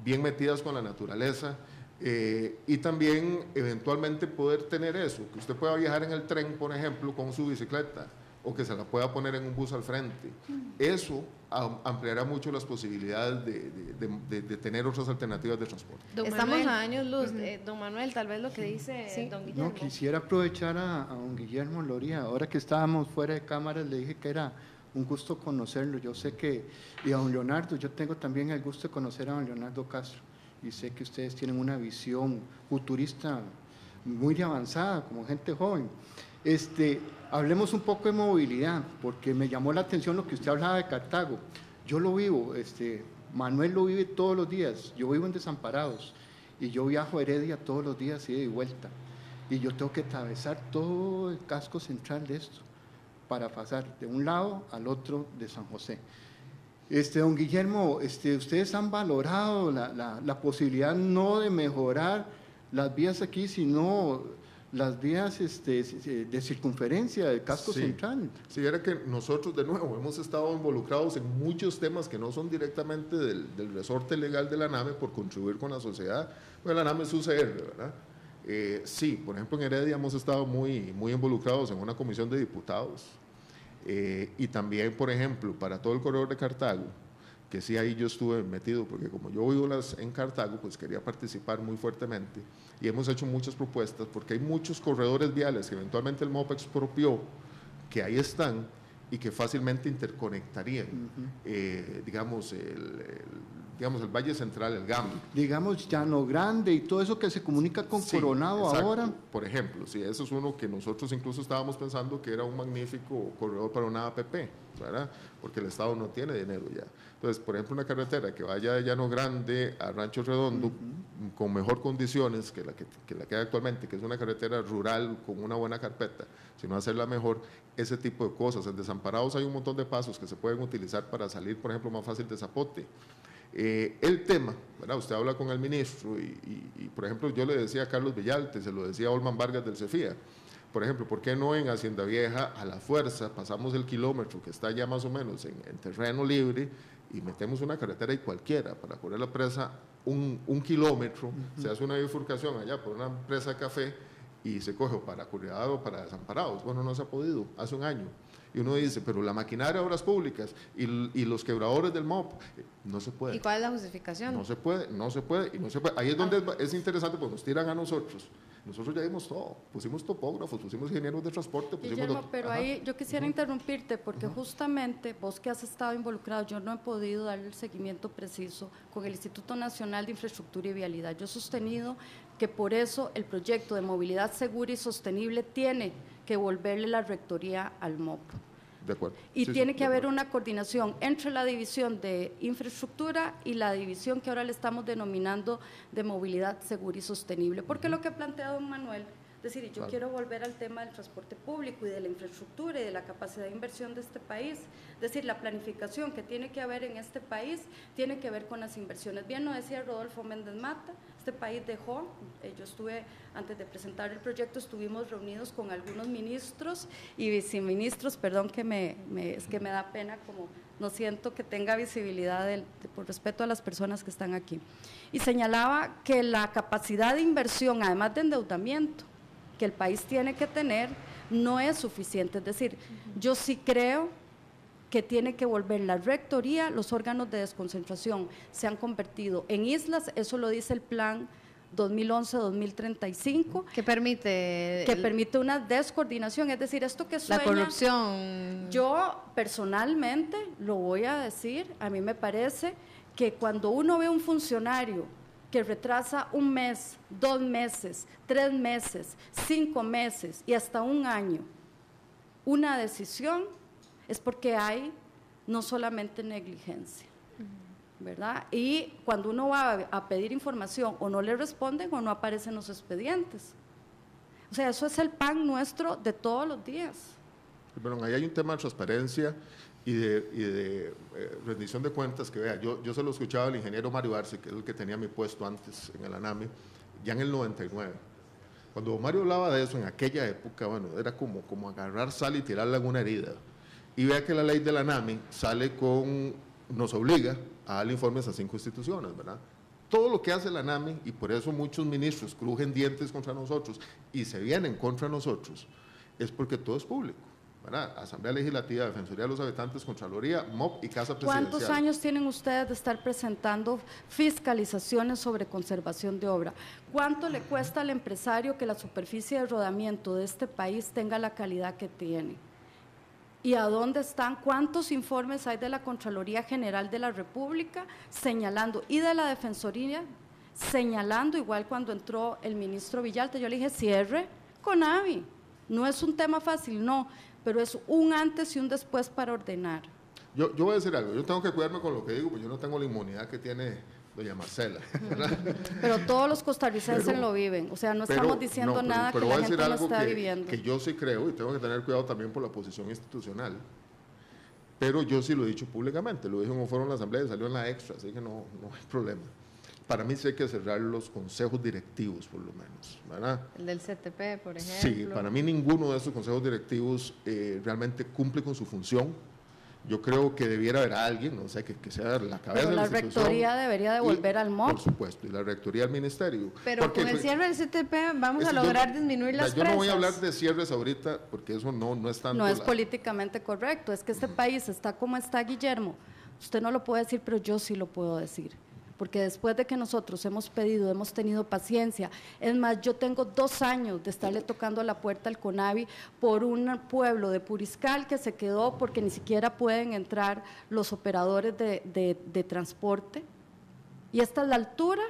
bien metidas con la naturaleza, y también eventualmente poder tener eso, que usted pueda viajar en el tren, por ejemplo, con su bicicleta, o que se la pueda poner en un bus al frente. Eso ampliará mucho las posibilidades de tener otras alternativas de transporte. Estamos a años luz. Don Manuel, tal vez lo que dice don Guillermo. No, quisiera aprovechar a don Guillermo Loría. Ahora que estábamos fuera de cámaras, le dije que era un gusto conocerlo. Yo sé que, y a don Leonardo, yo tengo también el gusto de conocer a don Leonardo Castro, y sé que ustedes tienen una visión futurista muy avanzada, como gente joven. Hablemos un poco de movilidad, porque me llamó la atención lo que usted hablaba de Cartago. Yo lo vivo, Manuel lo vive todos los días. Yo vivo en Desamparados y yo viajo a Heredia todos los días, ida y vuelta. y yo tengo que atravesar todo el casco central de esto para pasar de un lado al otro de San José. Don Guillermo, ustedes han valorado la posibilidad no de mejorar las vías aquí, sino las vías de circunferencia del casco central. Sí, era que nosotros de nuevo hemos estado involucrados en muchos temas que no son directamente del resorte legal de la NAME por contribuir con la sociedad. Bueno, la NAME es UCR, ¿verdad? Sí, por ejemplo en Heredia hemos estado muy involucrados en una comisión de diputados y también, por ejemplo, para todo el corredor de Cartago, que sí ahí yo estuve metido, porque como yo vivo en Cartago, pues quería participar muy fuertemente y hemos hecho muchas propuestas porque hay muchos corredores viales que eventualmente el MOP expropió, que ahí están y que fácilmente interconectarían, digamos, el Valle Central, el GAM. Digamos, Llano Grande y todo eso que se comunica con Coronado ahora. Por ejemplo, sí, eso es uno que nosotros incluso estábamos pensando que era un magnífico corredor para una APP, ¿verdad? Porque el Estado no tiene dinero ya. Entonces, por ejemplo, una carretera que vaya de Llano Grande a Rancho Redondo con mejor condiciones que la que hay actualmente, que es una carretera rural con una buena carpeta, sino hacerla mejor, ese tipo de cosas. En Desamparados hay un montón de pasos que se pueden utilizar para salir, por ejemplo, más fácil de Zapote. El tema, ¿verdad? Usted habla con el ministro y, por ejemplo, yo le decía a Carlos Villalte, se lo decía a Olman Vargas del CEFIA, por ejemplo, ¿por qué no en Hacienda Vieja a la fuerza pasamos el kilómetro que está ya más o menos en terreno libre y metemos una carretera y cualquiera para correr la presa un kilómetro, se hace una bifurcación allá por una presa de café y se coge para Curriado o para Desamparados? Bueno, no se ha podido, hace un año. Y uno dice, pero la maquinaria de obras públicas y los quebradores del MOP, no se puede. ¿Y cuál es la justificación? No se puede. Ahí es donde es interesante, pues nos tiran a nosotros. Nosotros ya dimos todo, pusimos topógrafos, pusimos ingenieros de transporte. Guillermo, pero ahí yo quisiera interrumpirte porque justamente vos que has estado involucrado, yo no he podido dar el seguimiento preciso con el Instituto Nacional de Infraestructura y Vialidad. Yo he sostenido que por eso el proyecto de movilidad segura y sostenible tiene que volverle la rectoría al MOP. De acuerdo. Y tiene que haber una coordinación entre la división de infraestructura y la división que ahora le estamos denominando de movilidad segura y sostenible. Porque lo que ha planteado don Manuel, es decir, yo quiero volver al tema del transporte público y de la infraestructura y de la capacidad de inversión de este país. Es decir, la planificación que tiene que haber en este país tiene que ver con las inversiones. Bien lo decía Rodolfo Méndez Mata, este país dejó, yo estuve, antes de presentar el proyecto, estuvimos reunidos con algunos ministros y viceministros, perdón que es que me da pena, como no siento que tenga visibilidad por respeto a las personas que están aquí. Y señalaba que la capacidad de inversión, además de endeudamiento, que el país tiene que tener, no es suficiente. Es decir, yo sí creo que tiene que volver la rectoría, los órganos de desconcentración se han convertido en islas, eso lo dice el plan 2011-2035. ¿Qué permite? Que permite una descoordinación, es decir, esto que sueña… La corrupción. Yo personalmente lo voy a decir, a mí me parece que cuando uno ve un funcionario que retrasa 1 mes, 2 meses, 3 meses, 5 meses y hasta 1 año una decisión, es porque hay no solamente negligencia, ¿verdad? Y cuando uno va a pedir información o no le responden o no aparecen los expedientes. O sea, eso es el pan nuestro de todos los días. Bueno, ahí hay un tema de transparencia y de rendición de cuentas que vea, yo se lo escuchaba al ingeniero Mario Arce, que es el que tenía mi puesto antes en el ANAME, ya en el 99. Cuando Mario hablaba de eso en aquella época, bueno, era como agarrar sal y tirarla en una herida. Y vea que la ley de la ANAME nos obliga a darle informes a 5 instituciones, ¿verdad? Todo lo que hace la ANAME, y por eso muchos ministros crujen dientes contra nosotros y se vienen contra nosotros, es porque todo es público, ¿verdad? Asamblea Legislativa, Defensoría de los Habitantes, Contraloría, MOP y Casa Presidencial. ¿Cuántos años tienen ustedes de estar presentando fiscalizaciones sobre conservación de obra? ¿Cuánto le cuesta al empresario que la superficie de rodamiento de este país tenga la calidad que tiene? ¿Y a dónde están? ¿Cuántos informes hay de la Contraloría General de la República señalando, y de la Defensoría señalando, igual cuando entró el ministro Villalte, yo le dije, cierre CONAVI, no es un tema fácil, no, pero es un antes y un después para ordenar. Yo voy a decir algo, yo tengo que cuidarme con lo que digo, porque yo no tengo la inmunidad que tiene doña Marcela. Pero todos los costarricenses lo viven, o sea, no estamos diciendo nada que la gente no está viviendo. Que yo sí creo, y tengo que tener cuidado también por la posición institucional, pero yo sí lo he dicho públicamente, lo dije en un foro en la asamblea y salió en la extra, así que no hay problema. Para mí sí hay que cerrar los consejos directivos, por lo menos, ¿verdad? El del CTP, por ejemplo. Sí, para mí ninguno de esos consejos directivos realmente cumple con su función. Yo creo que debiera haber alguien, no sé, que sea la cabeza de la institución. Pero la rectoría debería devolver al MOB. Por supuesto, y la rectoría al ministerio. Pero con el cierre del CTP vamos a lograr disminuir las presas. Yo no voy a hablar de cierres ahorita, porque eso no es tanto. No es políticamente correcto, es que este país está como está, Guillermo. Usted no lo puede decir, pero yo sí lo puedo decir. Porque después de que nosotros hemos pedido, hemos tenido paciencia. Es más, yo tengo 2 años de estarle tocando la puerta al CONAVI por un pueblo de Puriscal que se quedó porque ni siquiera pueden entrar los operadores de transporte. Y esta es la altura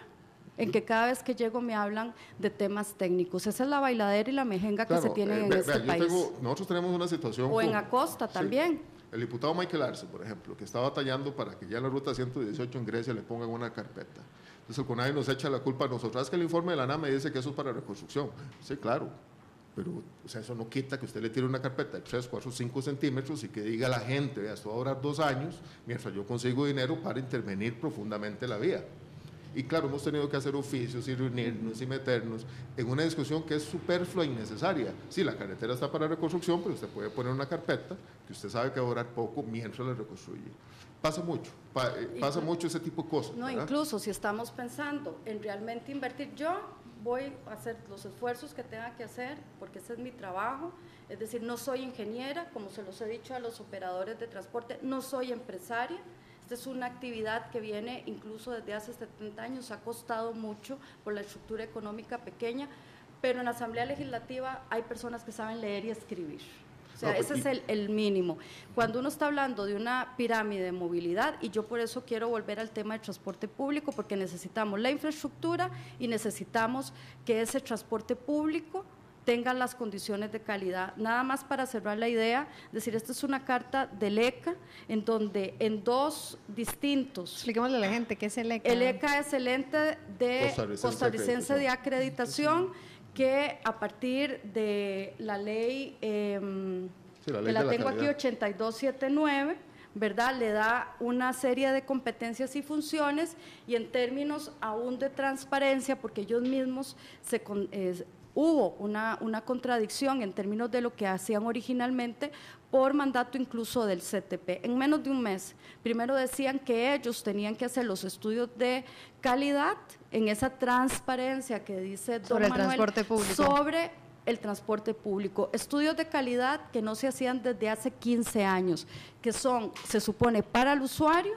en que cada vez que llego me hablan de temas técnicos. Esa es la bailadera y la mejenga que se tienen en este país. Nosotros tenemos una situación… O en Acosta también. Sí. El diputado Michael Arce, por ejemplo, que está batallando para que ya en la ruta 118 en Grecia le pongan una carpeta. Entonces el CONAVI nos echa la culpa a nosotros. Es que el informe de la NAM me dice que eso es para reconstrucción. Sí, claro, pero o sea, eso no quita que usted le tire una carpeta de 3, 4, 5 centímetros y que diga a la gente, vea, esto va a durar 2 años, mientras yo consigo dinero para intervenir profundamente la vía. Y claro, hemos tenido que hacer oficios y reunirnos y meternos en una discusión que es superflua e innecesaria. Sí, la carretera está para reconstrucción, pero usted puede poner una carpeta que usted sabe que va a durar poco mientras la reconstruye. Pasa mucho, pasa mucho ese tipo de cosas. No, ¿verdad? Incluso si estamos pensando en realmente invertir, yo voy a hacer los esfuerzos que tenga que hacer, porque ese es mi trabajo. Es decir, no soy ingeniera, como se los he dicho a los operadores de transporte, no soy empresaria. Esta es una actividad que viene incluso desde hace 70 años, ha costado mucho por la estructura económica pequeña, pero en la Asamblea Legislativa hay personas que saben leer y escribir. O sea, ese es el mínimo. Cuando uno está hablando de una pirámide de movilidad, y yo por eso quiero volver al tema del transporte público, porque necesitamos la infraestructura y necesitamos que ese transporte público tengan las condiciones de calidad. Nada más para cerrar la idea, decir, esta es una carta del ECA, en donde en 2 distintos… Expliquémosle a la gente qué es el ECA. El ECA es el ente costarricense de acreditación, que a partir de la ley, que la tengo aquí, 8279, ¿verdad?, le da una serie de competencias y funciones, y en términos aún de transparencia, porque ellos mismos hubo una contradicción en términos de lo que hacían originalmente por mandato incluso del CTP. En menos de un mes, primero decían que ellos tenían que hacer los estudios de calidad en esa transparencia que dice don sobre Manuel, el transporte público. Sobre el transporte público, estudios de calidad que no se hacían desde hace 15 años, que son, se supone, para el usuario,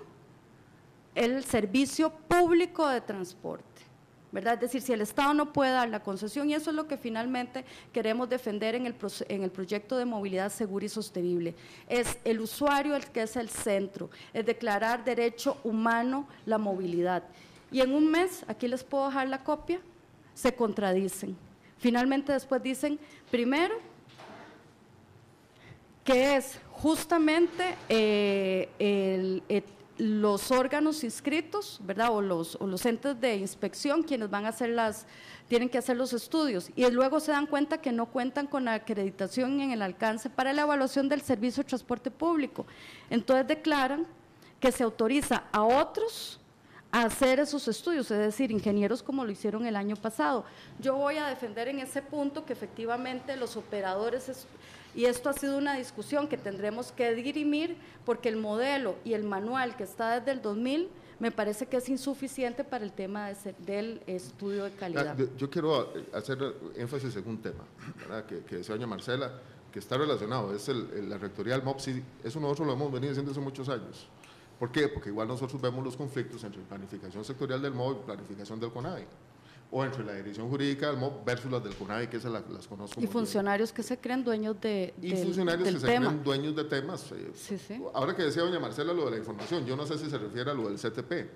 el servicio público de transporte, ¿verdad? Es decir, si el Estado no puede dar la concesión, y eso es lo que finalmente queremos defender en el proyecto de movilidad segura y sostenible, es el usuario el que es el centro, es declarar derecho humano la movilidad. Y en un mes, aquí les puedo dejar la copia, se contradicen. Finalmente después dicen, primero, que es justamente los órganos inscritos, ¿verdad?, o los entes de inspección quienes van a hacer tienen que hacer los estudios, y luego se dan cuenta que no cuentan con la acreditación en el alcance para la evaluación del servicio de transporte público. Entonces declaran que se autoriza a otros a hacer esos estudios, es decir, ingenieros como lo hicieron el año pasado. Yo voy a defender en ese punto que efectivamente los operadores, y esto ha sido una discusión que tendremos que dirimir, porque el modelo y el manual que está desde el 2000 me parece que es insuficiente para el tema del estudio de calidad. Yo quiero hacer énfasis en un tema, ¿verdad?, que decía doña Marcela, que está relacionado, es la rectoría del MOB. Sí, eso nosotros lo hemos venido diciendo hace muchos años. ¿Por qué? Porque igual nosotros vemos los conflictos entre planificación sectorial del MOB y planificación del CONAVI, o entre la dirección jurídica del MOB versus las del CONAVI, que esas las conozco. Y funcionarios que se creen dueños del tema. Y funcionarios que se creen dueños de temas. Sí, sí. Ahora que decía doña Marcela lo de la información, yo no sé si se refiere a lo del CTP.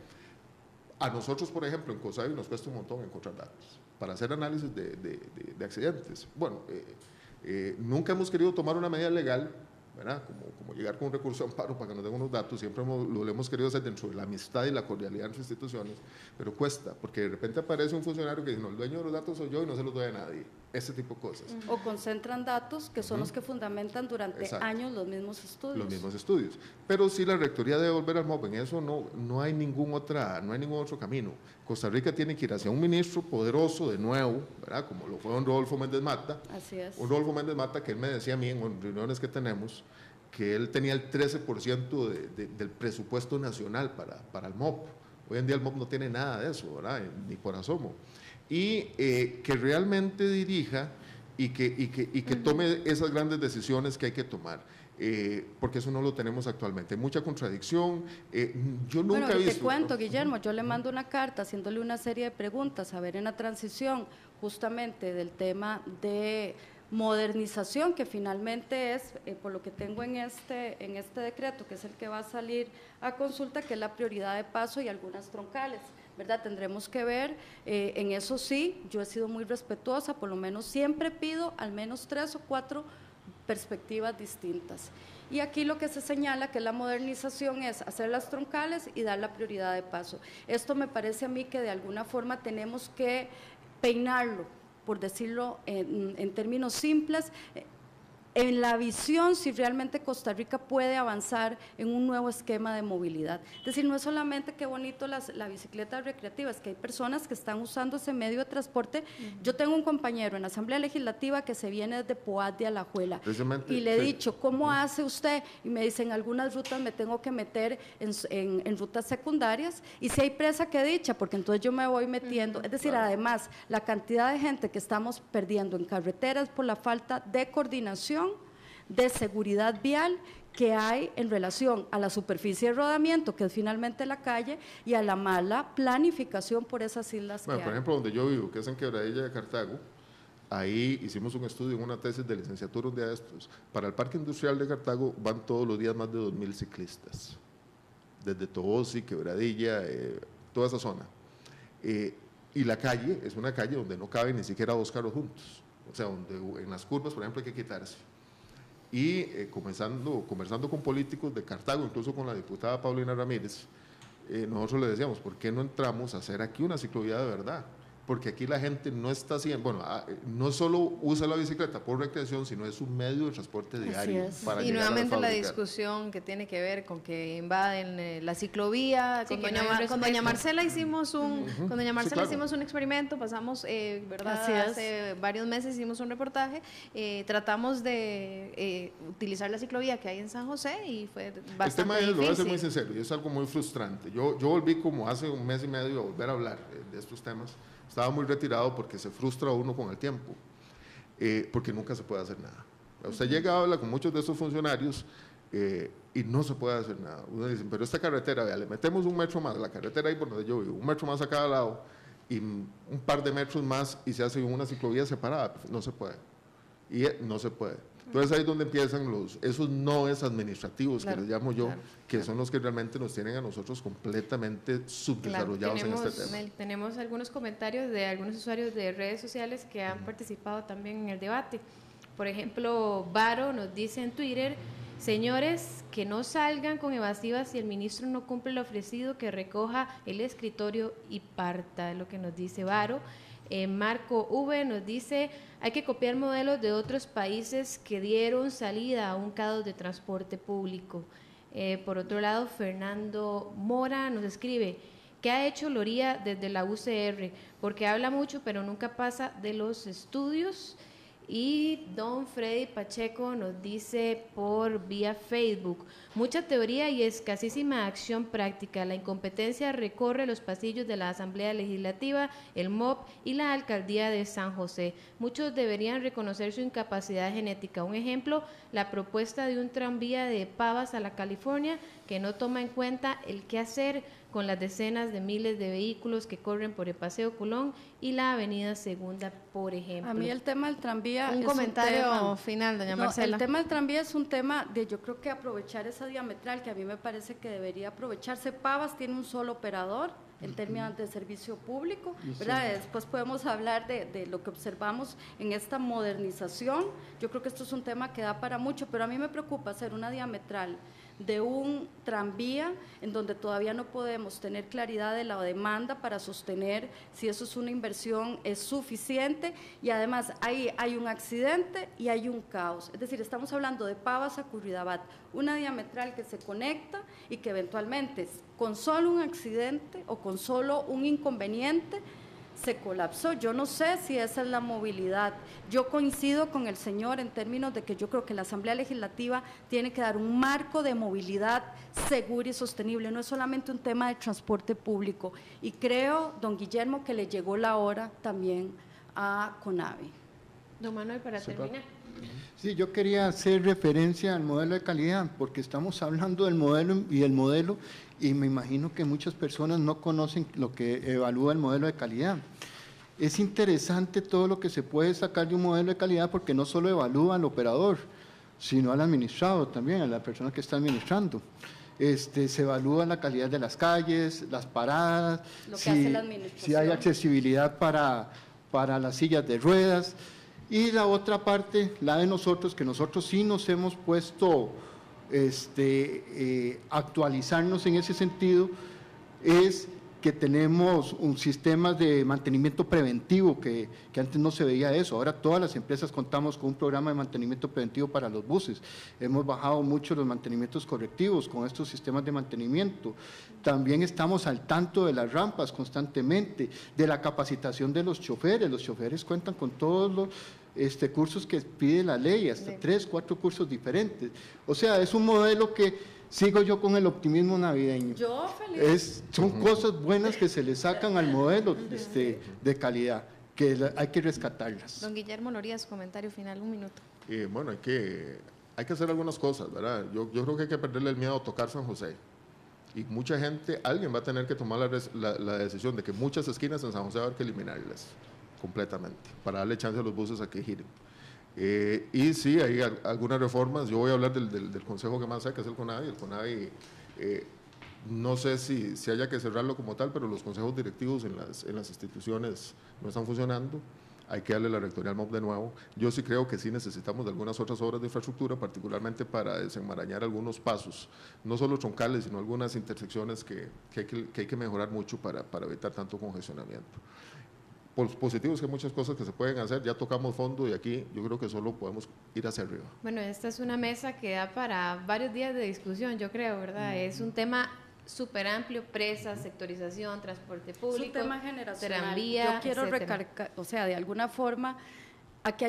A nosotros, por ejemplo, en COSAVI nos cuesta un montón encontrar datos para hacer análisis de accidentes. Bueno, nunca hemos querido tomar una medida legal, ¿verdad? Como llegar con un recurso de amparo para que nos den unos datos, siempre lo hemos querido hacer dentro de la amistad y la cordialidad entre instituciones, pero cuesta, porque de repente aparece un funcionario que dice, no, el dueño de los datos soy yo y no se los doy a nadie, ese tipo de cosas. O concentran datos que son los que fundamentan durante años los mismos estudios. Los mismos estudios. Pero sí, la Rectoría debe volver al MOP, en eso no hay ningún otro camino. Costa Rica tiene que ir hacia un ministro poderoso de nuevo, ¿verdad? Como lo fue don Rodolfo Méndez Mata. Así es. Un Rodolfo Méndez Mata que él me decía a mí en reuniones que tenemos, que él tenía el 13% del presupuesto nacional para el MOP. Hoy en día el MOP no tiene nada de eso, ¿verdad? Ni por asomo. Y que realmente dirija y que tome esas grandes decisiones que hay que tomar. Porque eso no lo tenemos actualmente. Hay mucha contradicción. Yo nunca he visto... Te cuento, Guillermo, yo le mando una carta haciéndole una serie de preguntas, a ver en la transición justamente del tema de modernización, que finalmente es, por lo que tengo en este decreto, que es el que va a salir a consulta, que es la prioridad de paso y algunas troncales, ¿verdad? Tendremos que ver, en eso sí, yo he sido muy respetuosa, por lo menos siempre pido al menos 3 o 4 perspectivas distintas. Y aquí lo que se señala que la modernización es hacer las troncales y dar la prioridad de paso. Esto me parece a mí que de alguna forma tenemos que peinarlo, por decirlo en términos simples, en la visión si realmente Costa Rica puede avanzar en un nuevo esquema de movilidad. Es decir, no es solamente qué bonito la bicicleta recreativa, es que hay personas que están usando ese medio de transporte. Yo tengo un compañero en la Asamblea Legislativa que se viene desde Poás de Alajuela y le he dicho, ¿cómo hace usted? Y me dice, en algunas rutas me tengo que meter en rutas secundarias, y si hay presa, qué dicha, porque entonces yo me voy metiendo. Es decir, además, la cantidad de gente que estamos perdiendo en carreteras por la falta de coordinación, de seguridad vial que hay en relación a la superficie de rodamiento, que es finalmente la calle, y a la mala planificación por esas islas. Bueno, por ejemplo, donde yo vivo, que es en Quebradilla de Cartago, ahí hicimos un estudio en una tesis de licenciatura un día de estos. Para el Parque Industrial de Cartago van todos los días más de 2.000 ciclistas, desde Tobosi, Quebradilla, toda esa zona. Y la calle es una calle donde no caben ni siquiera 2 carros juntos, o sea, donde en las curvas, por ejemplo, hay que quitarse. Y conversando con políticos de Cartago, incluso con la diputada Paulina Ramírez, nosotros le decíamos, ¿por qué no entramos a hacer aquí una ciclovía de verdad? Porque aquí la gente no está haciendo, bueno, no solo usa la bicicleta por recreación, sino es un medio de transporte diario. Para y nuevamente la discusión que tiene que ver con que invaden la ciclovía. Sí, con doña Marcela hicimos un experimento, pasamos, ¿verdad? Hace varios meses hicimos un reportaje, tratamos de utilizar la ciclovía que hay en San José y fue bastante el tema difícil. Lo voy a ser muy sincero, y es algo muy frustrante. Yo volví como hace un mes y medio a volver a hablar de estos temas. Estaba muy retirado porque se frustra uno con el tiempo, porque nunca se puede hacer nada. Usted llega a hablar con muchos de esos funcionarios y no se puede hacer nada. Uno dice, pero esta carretera, vea, le metemos un metro más, la carretera ahí por donde yo vivo, un metro más a cada lado y un par de metros más y se hace una ciclovía separada. No se puede. Y no se puede. Entonces ahí es donde empiezan esos noes administrativos, que les llamo yo, que son los que realmente nos tienen a nosotros completamente subdesarrollados en este tema. Tenemos algunos comentarios de algunos usuarios de redes sociales que han participado también en el debate. Por ejemplo, Varo nos dice en Twitter, señores, que no salgan con evasivas si el ministro no cumple lo ofrecido, que recoja el escritorio y parta, es lo que nos dice Varo. Marco V nos dice, hay que copiar modelos de otros países que dieron salida a un caos de transporte público. Por otro lado, Fernando Mora nos escribe, ¿qué ha hecho Loría desde la UCR? Porque habla mucho, pero nunca pasa de los estudios. Y don Freddy Pacheco nos dice por vía Facebook, mucha teoría y escasísima acción práctica. La incompetencia recorre los pasillos de la Asamblea Legislativa, el MOP y la Alcaldía de San José. Muchos deberían reconocer su incapacidad genética. Un ejemplo, la propuesta de un tranvía de Pavas a la California que no toma en cuenta el qué hacer con las decenas de miles de vehículos que corren por el Paseo Colón y la Avenida Segunda, por ejemplo. A mí el tema del tranvía un comentario final, doña Marcela. El tema del tranvía es un tema de, yo creo que aprovechar esa diametral que a mí me parece que debería aprovecharse. Pavas tiene un solo operador, en términos de servicio público, ¿verdad? Después podemos hablar de lo que observamos en esta modernización. Yo creo que esto es un tema que da para mucho, pero a mí me preocupa hacer una diametral de un tranvía en donde todavía no podemos tener claridad de la demanda para sostener si eso es una inversión suficiente, y además hay un accidente y hay un caos. Es decir, estamos hablando de Pavas a Curridabat, una diametral que se conecta y que eventualmente con solo un accidente o con solo un inconveniente se colapsó. Yo no sé si esa es la movilidad. Yo coincido con el señor en términos de que yo creo que la Asamblea Legislativa tiene que dar un marco de movilidad segura y sostenible, no es solamente un tema de transporte público, y creo, don Guillermo, que le llegó la hora también a CONAVI. Don Manuel, para terminar. Sí, yo quería hacer referencia al modelo de calidad, porque estamos hablando del modelo, y me imagino que muchas personas no conocen lo que evalúa el modelo de calidad. Es interesante todo lo que se puede sacar de un modelo de calidad, porque no solo evalúa al operador, sino al administrado también, a la persona que está administrando. Se evalúa la calidad de las calles, las paradas, lo que hace la administración, si hay accesibilidad para las sillas de ruedas. Y la otra parte, la de nosotros, que nosotros sí nos hemos puesto actualizarnos en ese sentido, es que tenemos un sistema de mantenimiento preventivo, que antes no se veía eso. Ahora todas las empresas contamos con un programa de mantenimiento preventivo para los buses. Hemos bajado mucho los mantenimientos correctivos con estos sistemas de mantenimiento. También estamos al tanto de las rampas constantemente, de la capacitación de los choferes. Los choferes cuentan con todos los cursos que pide la ley, hasta 3, 4 cursos diferentes. O sea, es un modelo que sigo yo con el optimismo navideño. Yo feliz. Son cosas buenas que se le sacan al modelo de calidad, que hay que rescatarlas. Don Guillermo Loría, su comentario final, 1 minuto. Bueno, hay que hacer algunas cosas, ¿verdad? Yo creo que hay que perderle el miedo a tocar San José. Y mucha gente, alguien va a tener que tomar la decisión de que muchas esquinas en San José va a haber que eliminarlas completamente, para darle chance a los buses a que giren. Y sí, hay algunas reformas. Yo voy a hablar del consejo que más sé, que es el CONAVI. El CONAVI, no sé si haya que cerrarlo como tal, pero los consejos directivos en las instituciones no están funcionando. Hay que darle la rectoría al MOP de nuevo. Yo sí creo que sí necesitamos de algunas otras obras de infraestructura, particularmente para desenmarañar algunos pasos, no solo troncales, sino algunas intersecciones que hay que mejorar mucho para evitar tanto congestionamiento. Positivo es que hay muchas cosas que se pueden hacer, ya tocamos fondo y aquí yo creo que solo podemos ir hacia arriba. Bueno, esta es una mesa que da para varios días de discusión, yo creo, ¿verdad? Es un tema súper amplio: presas, sectorización, transporte público, es un tema generacional. Tranvía, yo quiero recargar, o sea, de alguna forma, aquí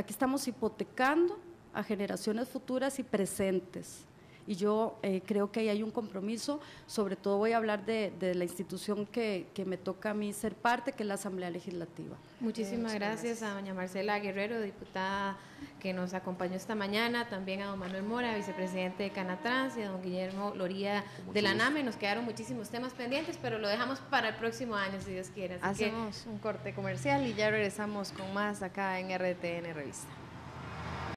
estamos hipotecando a generaciones futuras y presentes. Y yo creo que ahí hay un compromiso. Sobre todo voy a hablar de la institución que me toca a mí ser parte, que es la Asamblea Legislativa. Muchísimas gracias a doña Marcela Guerrero, diputada que nos acompañó esta mañana, también a don Manuel Mora, vicepresidente de Canatrans, y a don Guillermo Loría de la NAME. Nos quedaron muchísimos temas pendientes, pero lo dejamos para el próximo año, si Dios quiere. Hacemos un corte comercial y ya regresamos con más acá en RTN Revista.